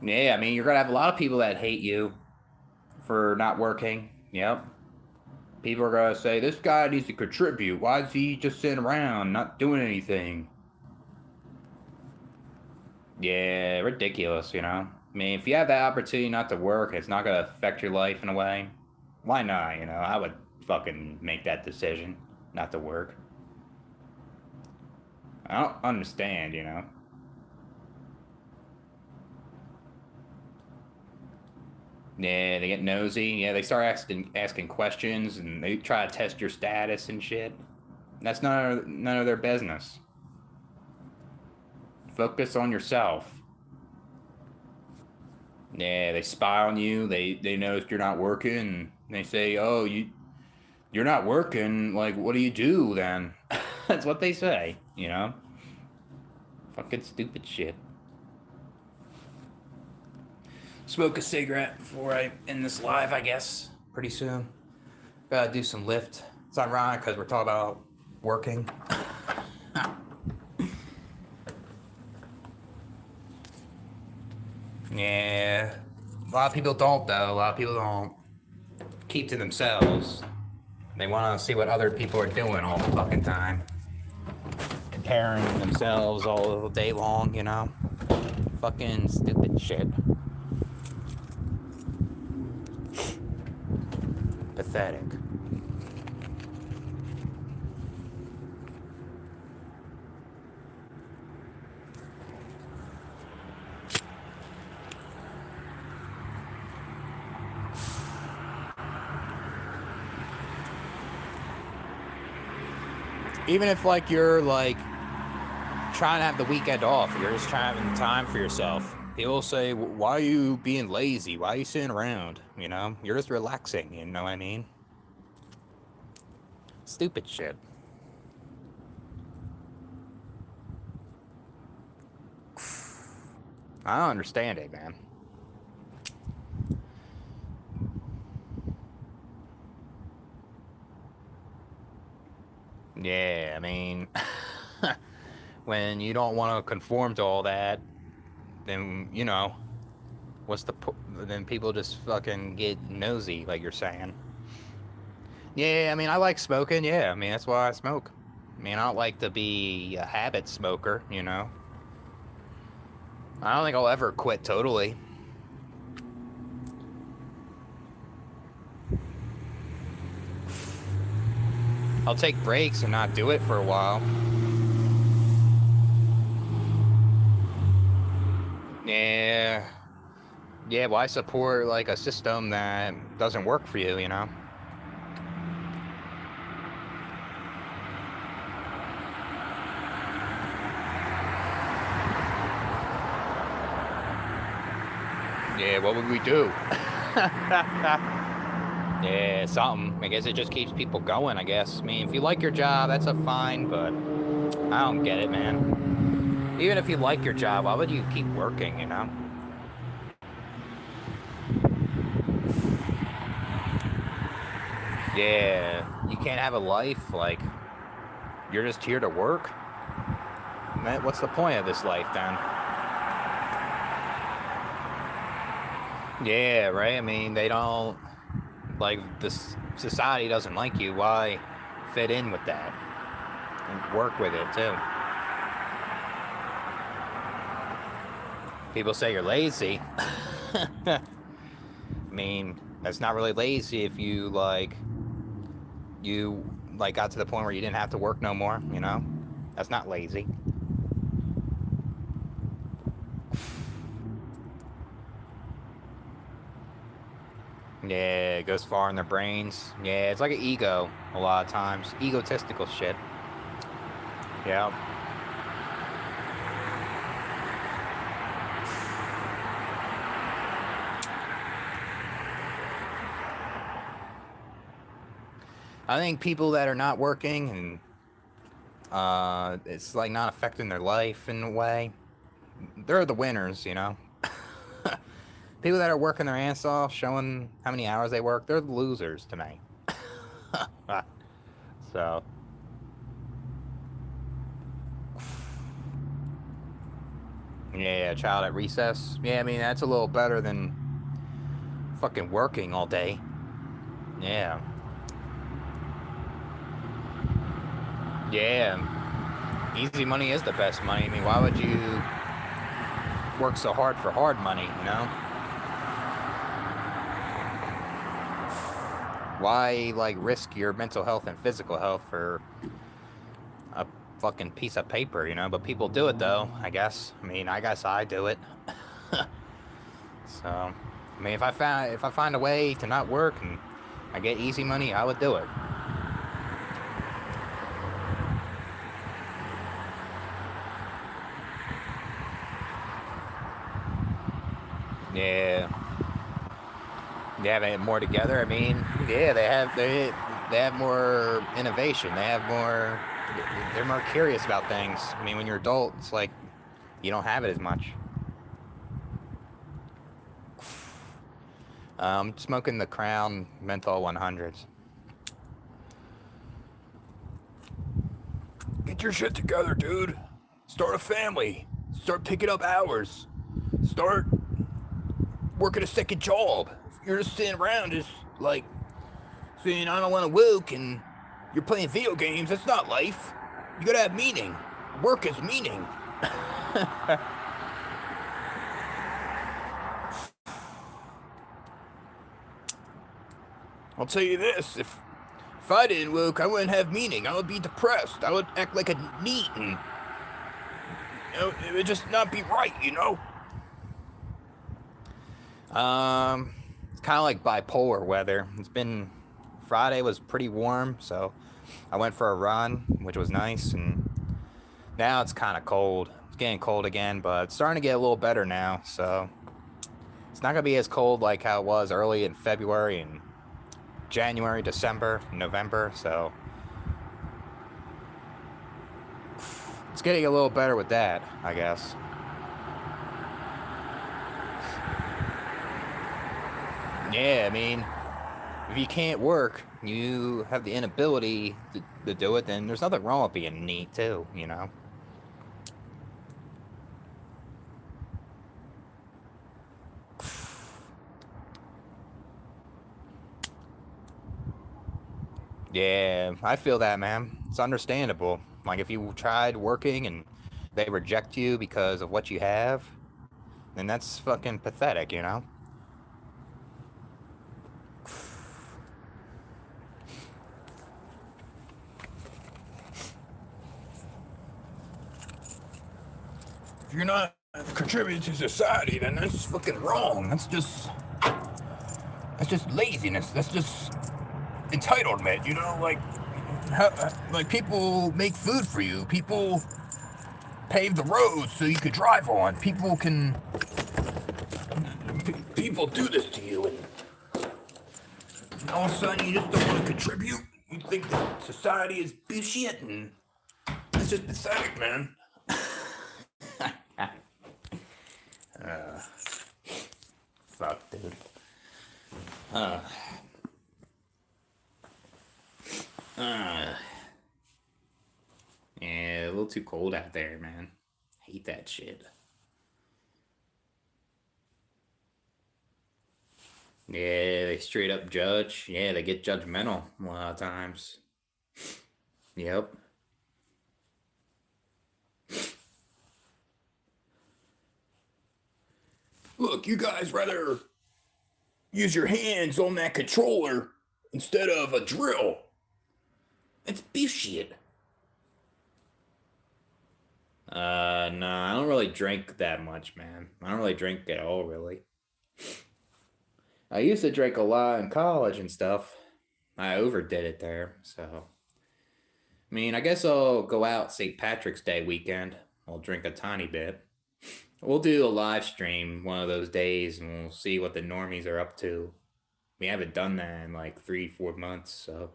Yeah, I mean, you're gonna have a lot of people that hate you for not working. Yep. People are gonna say, this guy needs to contribute. Why is he just sitting around, not doing anything? Yeah, ridiculous, you know? I mean, if you have that opportunity not to work, it's not gonna affect your life in a way. Why not, you know? I would fucking make that decision, not to work. I don't understand, you know? Yeah, they get nosy. Yeah, they start asking questions, and they try to test your status and shit. That's none of their business. Focus on yourself. Yeah, they spy on you. They notice you're not working, and they say, "Oh, you're not working. Like, what do you do then?" That's what they say, you know? Fucking stupid shit. Smoke a cigarette before I end this live, I guess. Pretty soon. Gotta do some lift. It's ironic because we're talking about working. Yeah. A lot of people don't, though. A lot of people don't keep to themselves. They want to see what other people are doing all the fucking time. comparing themselves all day long, you know? Fucking stupid shit. Pathetic. Even if, like, you're, like, trying to have the weekend off, you're just trying to have time for yourself. People say, why are you being lazy? Why are you sitting around? You know? You're just relaxing, you know what I mean? Stupid shit. I don't understand it, man. Yeah, I mean, when you don't want to conform to all that, then, you know, then people just fucking get nosy, like you're saying. Yeah, I mean, I like smoking, yeah, I mean, that's why I smoke. I mean, I don't like to be a habit smoker, you know. I don't think I'll ever quit totally. I'll take breaks and not do it for a while. Yeah. Yeah, why support, like, a system that doesn't work for you, you know? Yeah, what would we do? Yeah, something. I guess it just keeps people going, I guess. I mean, if you like your job, that's a fine, but I don't get it, man. Even if you like your job, why would you keep working, you know? Yeah, you can't have a life, like, you're just here to work? Man, what's the point of this life, then? Yeah, right? I mean, they don't, like, this society doesn't like you. Why fit in with that? And work with it, too. People say you're lazy. I mean, that's not really lazy if you, like, got to the point where you didn't have to work no more, you know? That's not lazy. Yeah, it goes far in their brains. Yeah, it's like an ego a lot of times. Egotistical shit. Yeah. I think people that are not working and it's like not affecting their life in a way, they're the winners, you know? People that are working their ass off, showing how many hours they work, they're the losers to me. So. Yeah, child at recess. Yeah, I mean, that's a little better than fucking working all day. Yeah. Yeah. Easy money is the best money. I mean, why would you work so hard for hard money, you know? Why, like, risk your mental health and physical health for a fucking piece of paper, you know? But people do it, though, I guess. I mean, I guess I do it. So, I mean, if I find a way to not work and I get easy money, I would do it. Yeah. Yeah, they have more together. I mean, yeah, they have more innovation. They're more curious about things. I mean, when you're adult, it's like you don't have it as much. Smoking the Crown Menthol 100s. Get your shit together, dude. Start a family. Start picking up hours. Start working a second job. If you're just sitting around just like saying I don't want to work and you're playing video games, that's not life. You gotta have meaning. work is meaning. I'll tell you this, if I didn't work, I wouldn't have meaning. I would be depressed. I would act like a neat and, it would just not be right, you know? It's kind of like bipolar weather. Friday was pretty warm, so I went for a run, which was nice, and now it's kind of cold. It's getting cold again, but it's starting to get a little better now, so it's not going to be as cold like how it was early in February and January, December, November, so it's getting a little better with that, I guess. Yeah, I mean, if you can't work, you have the inability to do it, then there's nothing wrong with being neat, too, you know? Yeah, I feel that, man. It's understandable. Like, if you tried working and they reject you because of what you have, then that's fucking pathetic, you know? If you're not contributing to society, then that's fucking wrong. That's just laziness. That's just entitlement, you know? Like people make food for you. People pave the roads so you could drive on. People do this to you, and all of a sudden you just don't want to contribute. You think that society is bullshit, and it's just pathetic, man. Fuck, dude. Yeah, a little too cold out there, man. Hate that shit. Yeah, they straight up judge. Yeah, they get judgmental a lot of times. Yep. Look, you guys rather use your hands on that controller instead of a drill. It's bullshit. No, I don't really drink that much, man. I don't really drink at all, really. I used to drink a lot in college and stuff. I overdid it there, so. I mean, I guess I'll go out St. Patrick's Day weekend. I'll drink a tiny bit. We'll do a live stream one of those days and we'll see what the normies are up to. We haven't done that in like 3, 4 months, so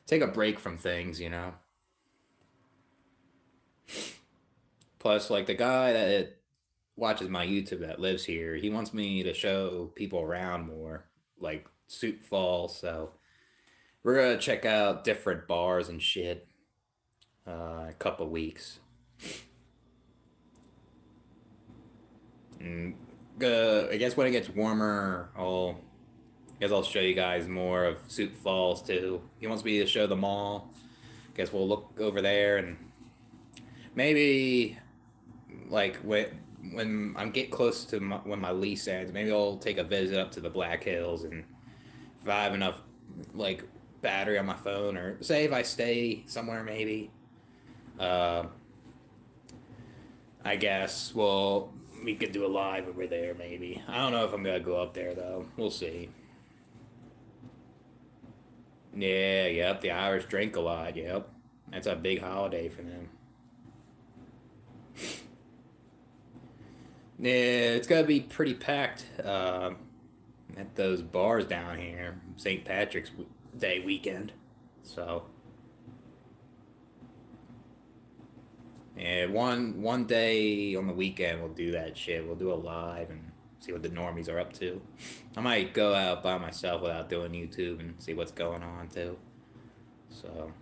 take a break from things, you know. Plus, like the guy that watches my YouTube that lives here, he wants me to show people around more, like Sioux Falls. So we're gonna check out different bars and shit a couple weeks. And I guess when it gets warmer, I'll show you guys more of Sioux Falls too. He wants me to show them all. Guess we'll look over there and maybe like when I get close to when my lease ends, maybe I'll take a visit up to the Black Hills, and if I have enough like battery on my phone, or say if I stay somewhere, maybe I guess we could do a live over there. Maybe I don't know if I'm gonna go up there though. We'll see. Yeah, yep. The Irish drink a lot. Yep, that's a big holiday for them. Yeah, it's gonna be pretty packed at those bars down here, St. Patrick's Day weekend. So, yeah, one day on the weekend we'll do that shit. We'll do a live and see what the normies are up to. I might go out by myself without doing YouTube and see what's going on too. So.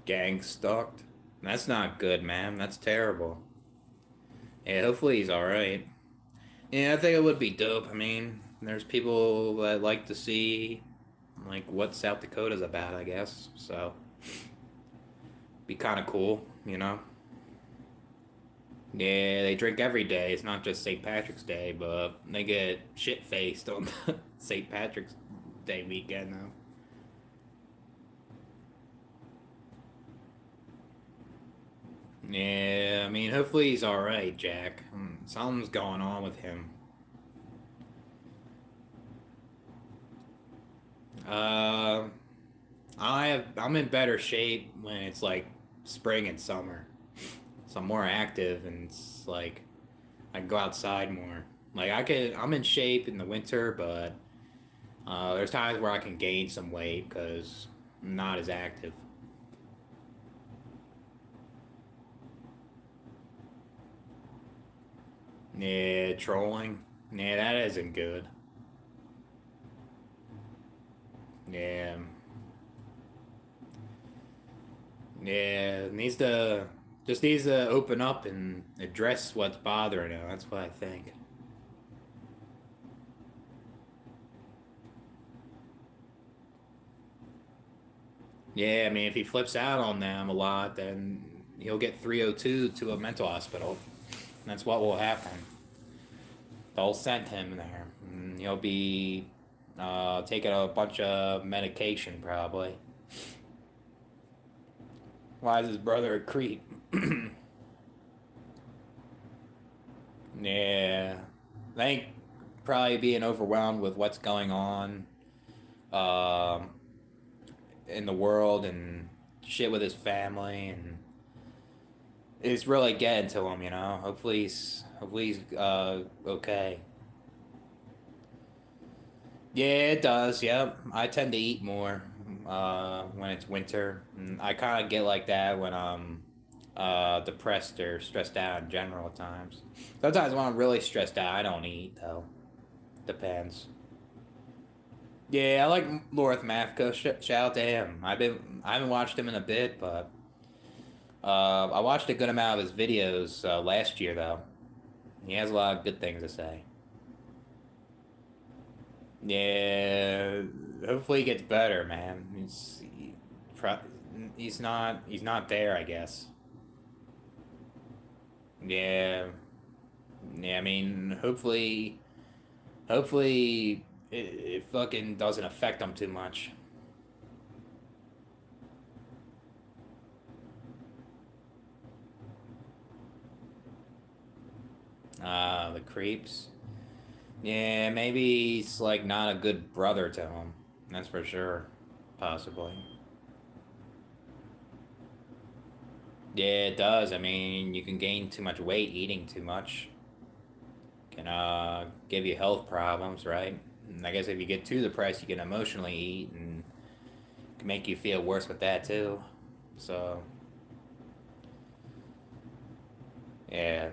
Gang stalked. That's not good, man. That's terrible. Yeah, hopefully he's alright. Yeah, I think it would be dope. I mean, there's people that like to see like what South Dakota's about, I guess. So, be kind of cool, you know. Yeah, they drink every day. It's not just St. Patrick's Day, but they get shit faced on St. Patrick's Day weekend though. Yeah, I mean, hopefully he's all right, Jack. Something's going on with him. Uh, I'm in better shape when it's like spring and summer, so I'm more active and it's like I can go outside more. Like I'm in shape in the winter, but there's times where I can gain some weight because I'm not as active. Yeah, trolling. Yeah, that isn't good. Yeah, yeah, needs to open up and address what's bothering him. That's what I think. Yeah, I mean, if he flips out on them a lot, then he'll get 302 to a mental hospital. That's what will happen. They'll send him there. And he'll be taking a bunch of medication, probably. Why is his brother a creep? Yeah. I think probably being overwhelmed with what's going on um, in the world and shit with his family and it's really getting to him, you know. Hopefully he's okay. Yeah, it does. Yep, I tend to eat more when it's winter. And I kind of get like that when I'm depressed or stressed out in general at times. Sometimes when I'm really stressed out, I don't eat though. Depends. Yeah, I like Lorith Mafka. Shout out to him. I haven't watched him in a bit, but I watched a good amount of his videos last year though. He has a lot of good things to say. Yeah, hopefully he gets better, man. Pro- he's not there, I guess. Yeah, yeah. I mean, hopefully it fucking doesn't affect him too much. The creeps. Yeah, maybe he's like not a good brother to him. That's for sure. Possibly. Yeah, it does. I mean, you can gain too much weight eating too much. Can give you health problems, right? And I guess if you get too depressed, you can emotionally eat and can make you feel worse with that too. So yeah,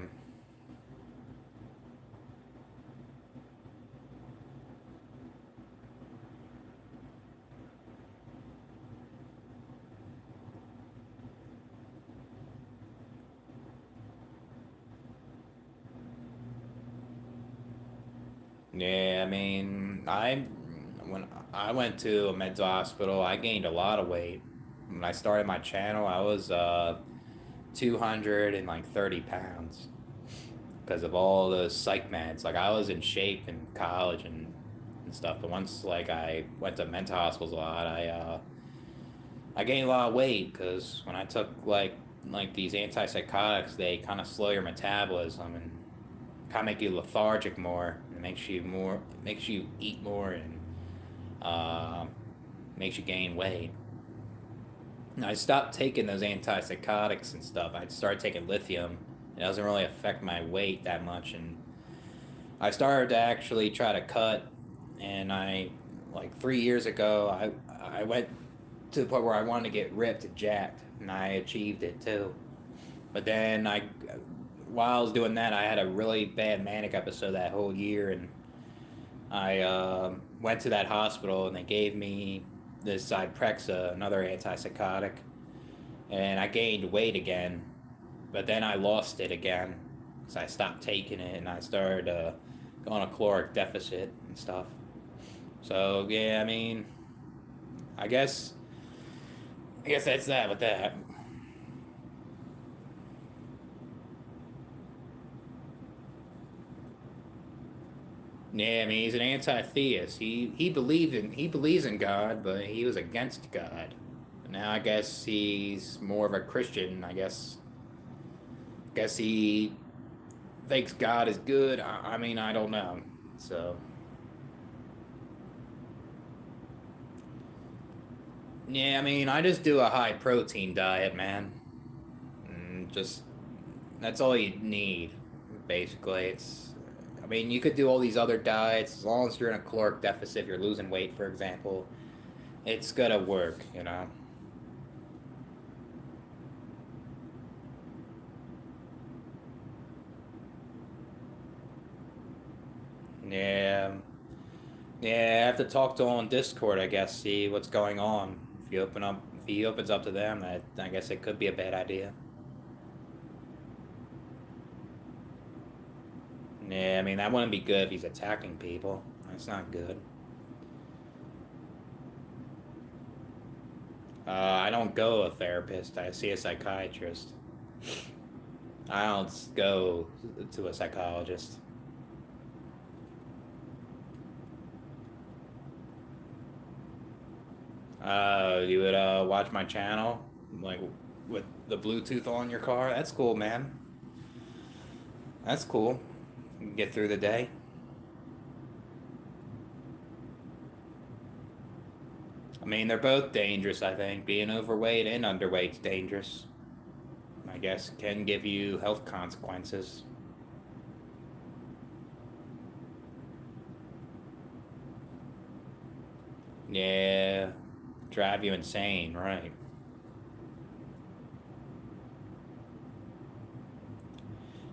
yeah. I mean, I when I went to a mental hospital, I gained a lot of weight. When I started my channel, I was 200 and like 30 pounds because of all those psych meds. Like I was in shape in college and stuff, but once like I went to mental hospitals a lot, I gained a lot of weight because when I took like these antipsychotics, they kind of slow your metabolism and kind of make you lethargic more. It makes you eat more and uh, makes you gain weight. And I stopped taking those antipsychotics and stuff. I started taking lithium. It doesn't really affect my weight that much, and I started to actually try to cut. And I like 3 years ago, I went to the point where I wanted to get ripped and jacked, and I achieved it too. But then while I was doing that, I had a really bad manic episode that whole year, and I went to that hospital, and they gave me this Zyprexa, another antipsychotic, and I gained weight again. But then I lost it again, so I stopped taking it, and I started go on a caloric deficit and stuff. So yeah, I mean, I guess I guess that's that with that. Yeah, I mean he's an anti-theist. He believes in God, but he was against God. Now I guess he's more of a Christian. Guess he thinks God is good. I mean I don't know. So yeah, I mean I just do a high protein diet, man. Just that's all you need, basically. I mean, you could do all these other diets as long as you're in a caloric deficit. If you're losing weight, for example, it's gonna work, you know. Yeah, yeah. I have to talk to him on Discord, I guess. See what's going on. If he opens up to them, I guess it could be a bad idea. Yeah, I mean that wouldn't be good if he's attacking people. That's not good. I don't go to a therapist. I see a psychiatrist. I don't go to a psychologist. You would watch my channel, like with the Bluetooth on your car. That's cool, man. That's cool. You can get through the day. I mean, they're both dangerous. I think being overweight and underweight's dangerous. I guess can give you health consequences. Yeah, drive you insane, right?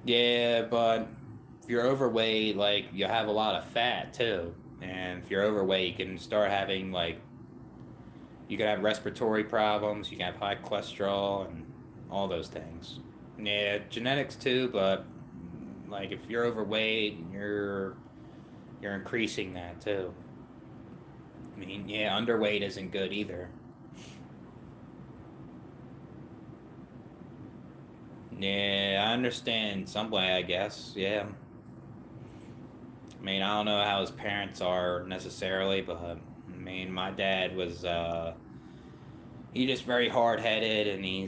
Yeah, but if you're overweight, like you have a lot of fat too, and if you're overweight, you can start having like you can have respiratory problems, you can have high cholesterol, and all those things. Yeah, genetics too, but like if you're overweight, you're increasing that too. I mean, yeah, underweight isn't good either. Yeah, I understand some way, I guess. Yeah. I mean, I don't know how his parents are necessarily, but I mean, my dad was he just very hard headed, and he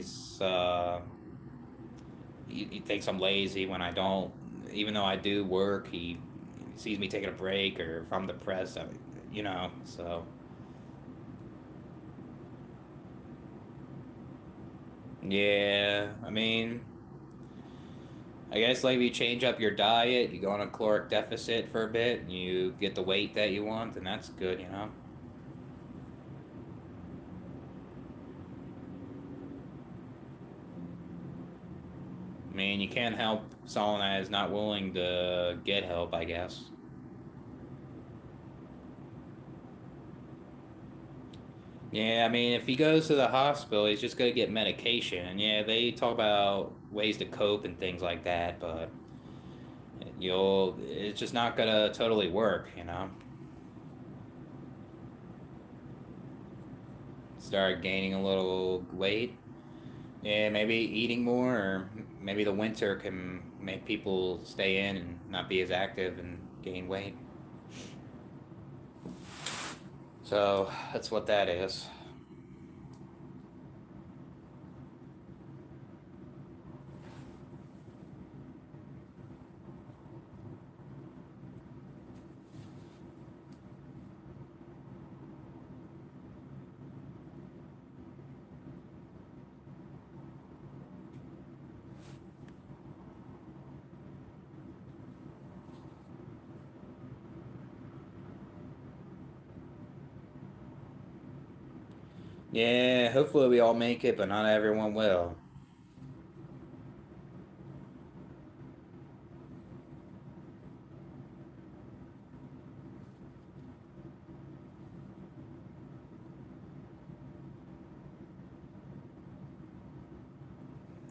thinks I'm lazy when I don't. Even though I do work, he sees me taking a break, or if I'm depressed, you know. So yeah, I mean, I guess like if you change up your diet, you go on a caloric deficit for a bit, and you get the weight that you want, and that's good, you know. I mean, you can't help someone that is not willing to get help, I guess. Yeah, I mean, if he goes to the hospital, he's just gonna get medication. And yeah, they talk about ways to cope and things like that, but it's just not gonna totally work, you know? Start gaining a little weight. Yeah, maybe eating more, or maybe the winter can make people stay in and not be as active and gain weight. So that's what that is. Yeah, hopefully we all make it, but not everyone will.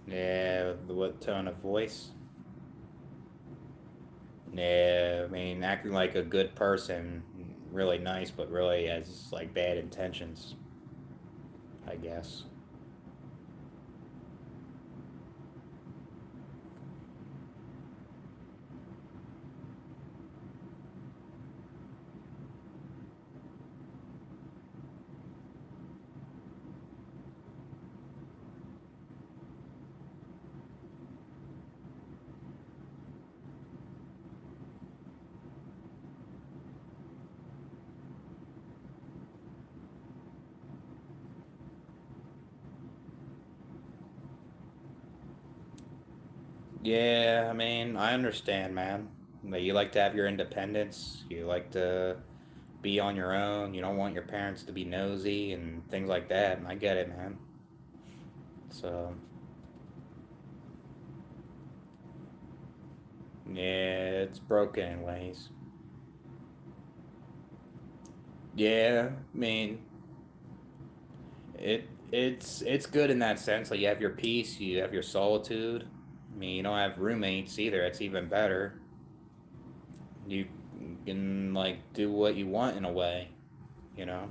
Yeah, what tone of voice? Yeah, I mean, acting like a good person, really nice, but really has like bad intentions, I guess. Yeah, I mean, I understand, man. That you like to have your independence. You like to be on your own. You don't want your parents to be nosy and things like that. And I get it, man. So, yeah, it's broken in ways. Yeah, I mean, it's good in that sense. Like you have your peace, you have your solitude. I mean, you don't have roommates either. It's even better. You can like do what you want in a way, you know.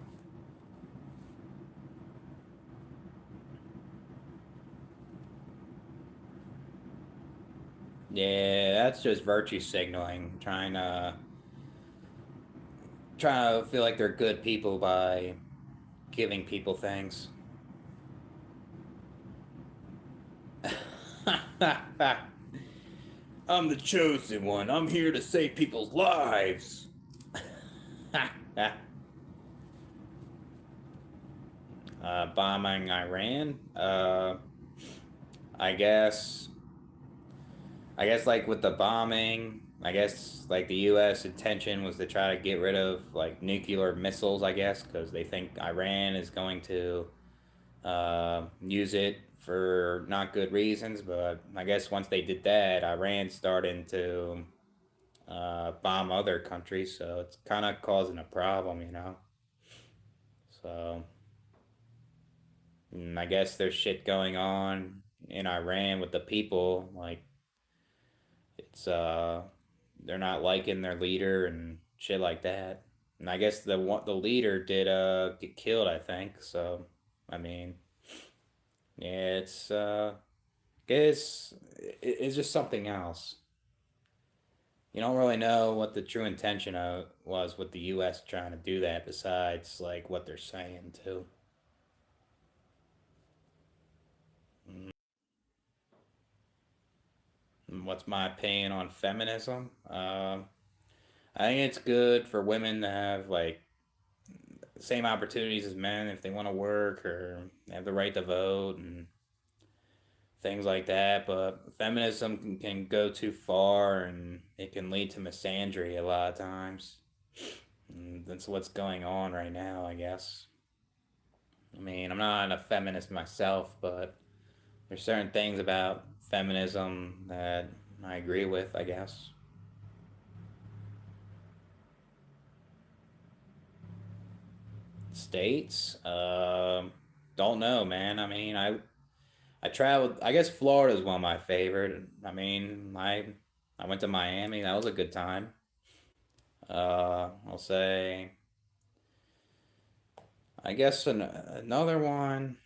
Yeah, that's just virtue signaling, trying to feel like they're good people by giving people things. I'm the chosen one. I'm here to save people's lives. Bombing Iran. I guess. I guess like with the bombing, I guess like the U.S. intention was to try to get rid of like nuclear missiles. I guess because they think Iran is going to use it for not good reasons. But I guess once they did that, Iran started to bomb other countries, so it's kind of causing a problem, you know. So I guess there's shit going on in Iran with the people, like it's they're not liking their leader and shit like that. And I guess the leader did get killed, I think. So I mean, yeah, guess it's just something else. You don't really know what the true intention of was with the U.S. trying to do that. Besides, like what they're saying too. What's my opinion on feminism? I think it's good for women to have like the same opportunities as men if they want to work or have the right to vote and things like that. But feminism can go too far and it can lead to misandry a lot of times. And that's what's going on right now, I guess. I mean, I'm not a feminist myself, but there's certain things about feminism that I agree with, I guess. States, don't know, man. I mean, I traveled. I guess Florida is one of my favorite. I mean, I went to Miami. That was a good time. I'll say. I guess another one.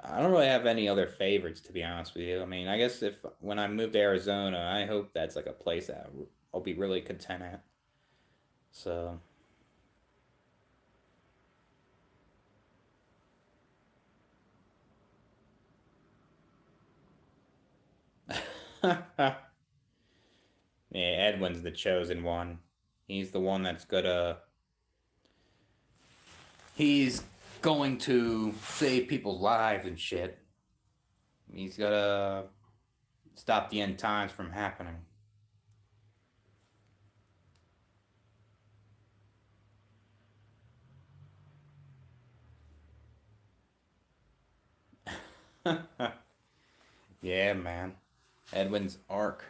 I don't really have any other favorites to be honest with you. I mean, I guess if when I move to Arizona, I hope that's like a place that I'll be really content at. So, yeah, Edwin's the chosen one. He's the one that's gonna. He's going to save people's lives and shit. He's gotta stop the end times from happening. Yeah, man. Edwin's arc.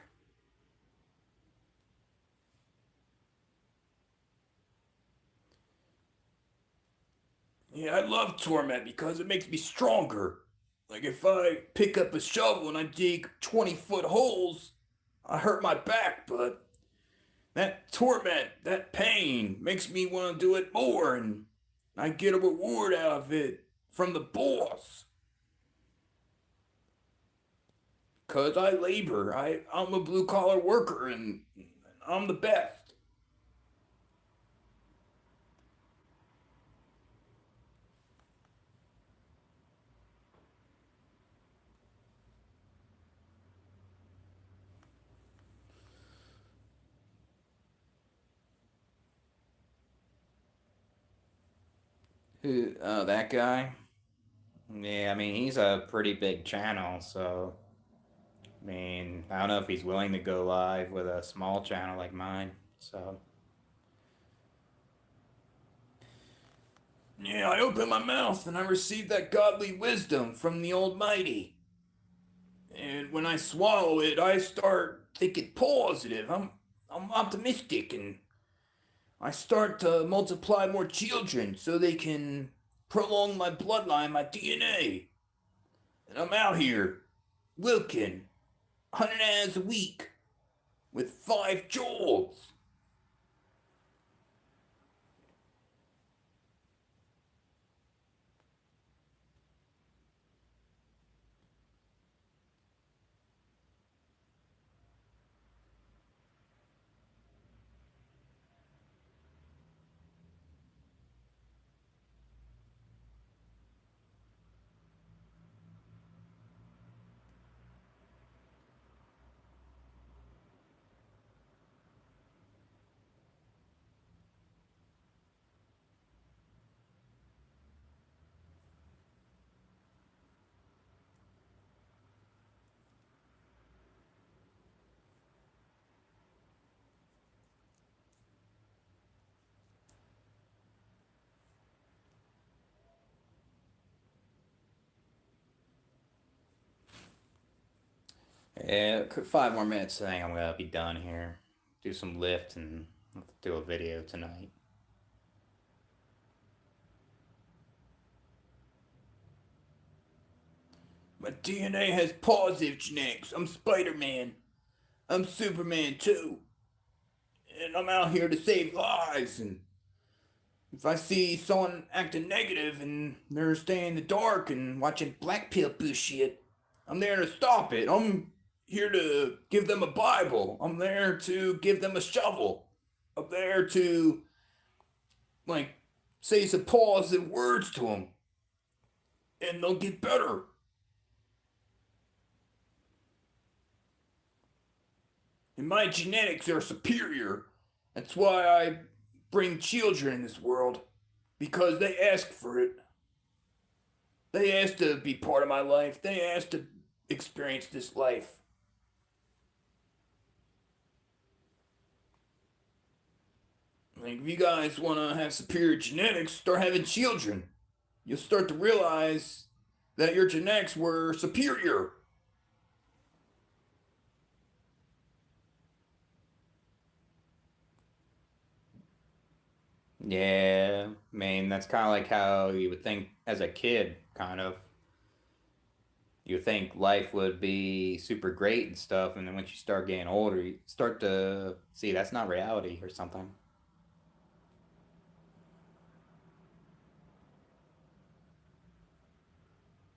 Yeah, I love torment because it makes me stronger. Like if I pick up a shovel and I dig 20-foot holes, I hurt my back, but that torment, that pain makes me want to do it more, and I get a reward out of it from the boss. Cause I labor. I'm a blue collar worker and I'm the best. Who? Oh, that guy. Yeah, I mean he's a pretty big channel, so I mean I don't know if he's willing to go live with a small channel like mine. So yeah, I open my mouth and I receive that godly wisdom from the Almighty. And when I swallow it, I start thinking positive. I'm optimistic and I start to multiply more children so they can prolong my bloodline, my DNA. And I'm out here working 100 hours a week with 5 jobs. Yeah, 5 more minutes. I think I'm gonna be done here. Do some lift and do a video tonight. My DNA has positive genetics. I'm Spider Man. I'm Superman too. And I'm out here to save lives. And if I see someone acting negative and they're staying in the dark and watching black pill bullshit, I'm there to stop it. I'm here to give them a Bible. I'm there to give them a shovel. I'm there to, like, say some positive words to them. And they'll get better. And my genetics are superior. That's why I bring children in this world. Because they ask for it. They ask to be part of my life. They ask to experience this life. Like, if you guys want to have superior genetics, start having children. You'll start to realize that your genetics were superior. Yeah, I mean, that's kind of like how you would think as a kid, kind of. You would think life would be super great and stuff, and then once you start getting older, you start to see that's not reality or something.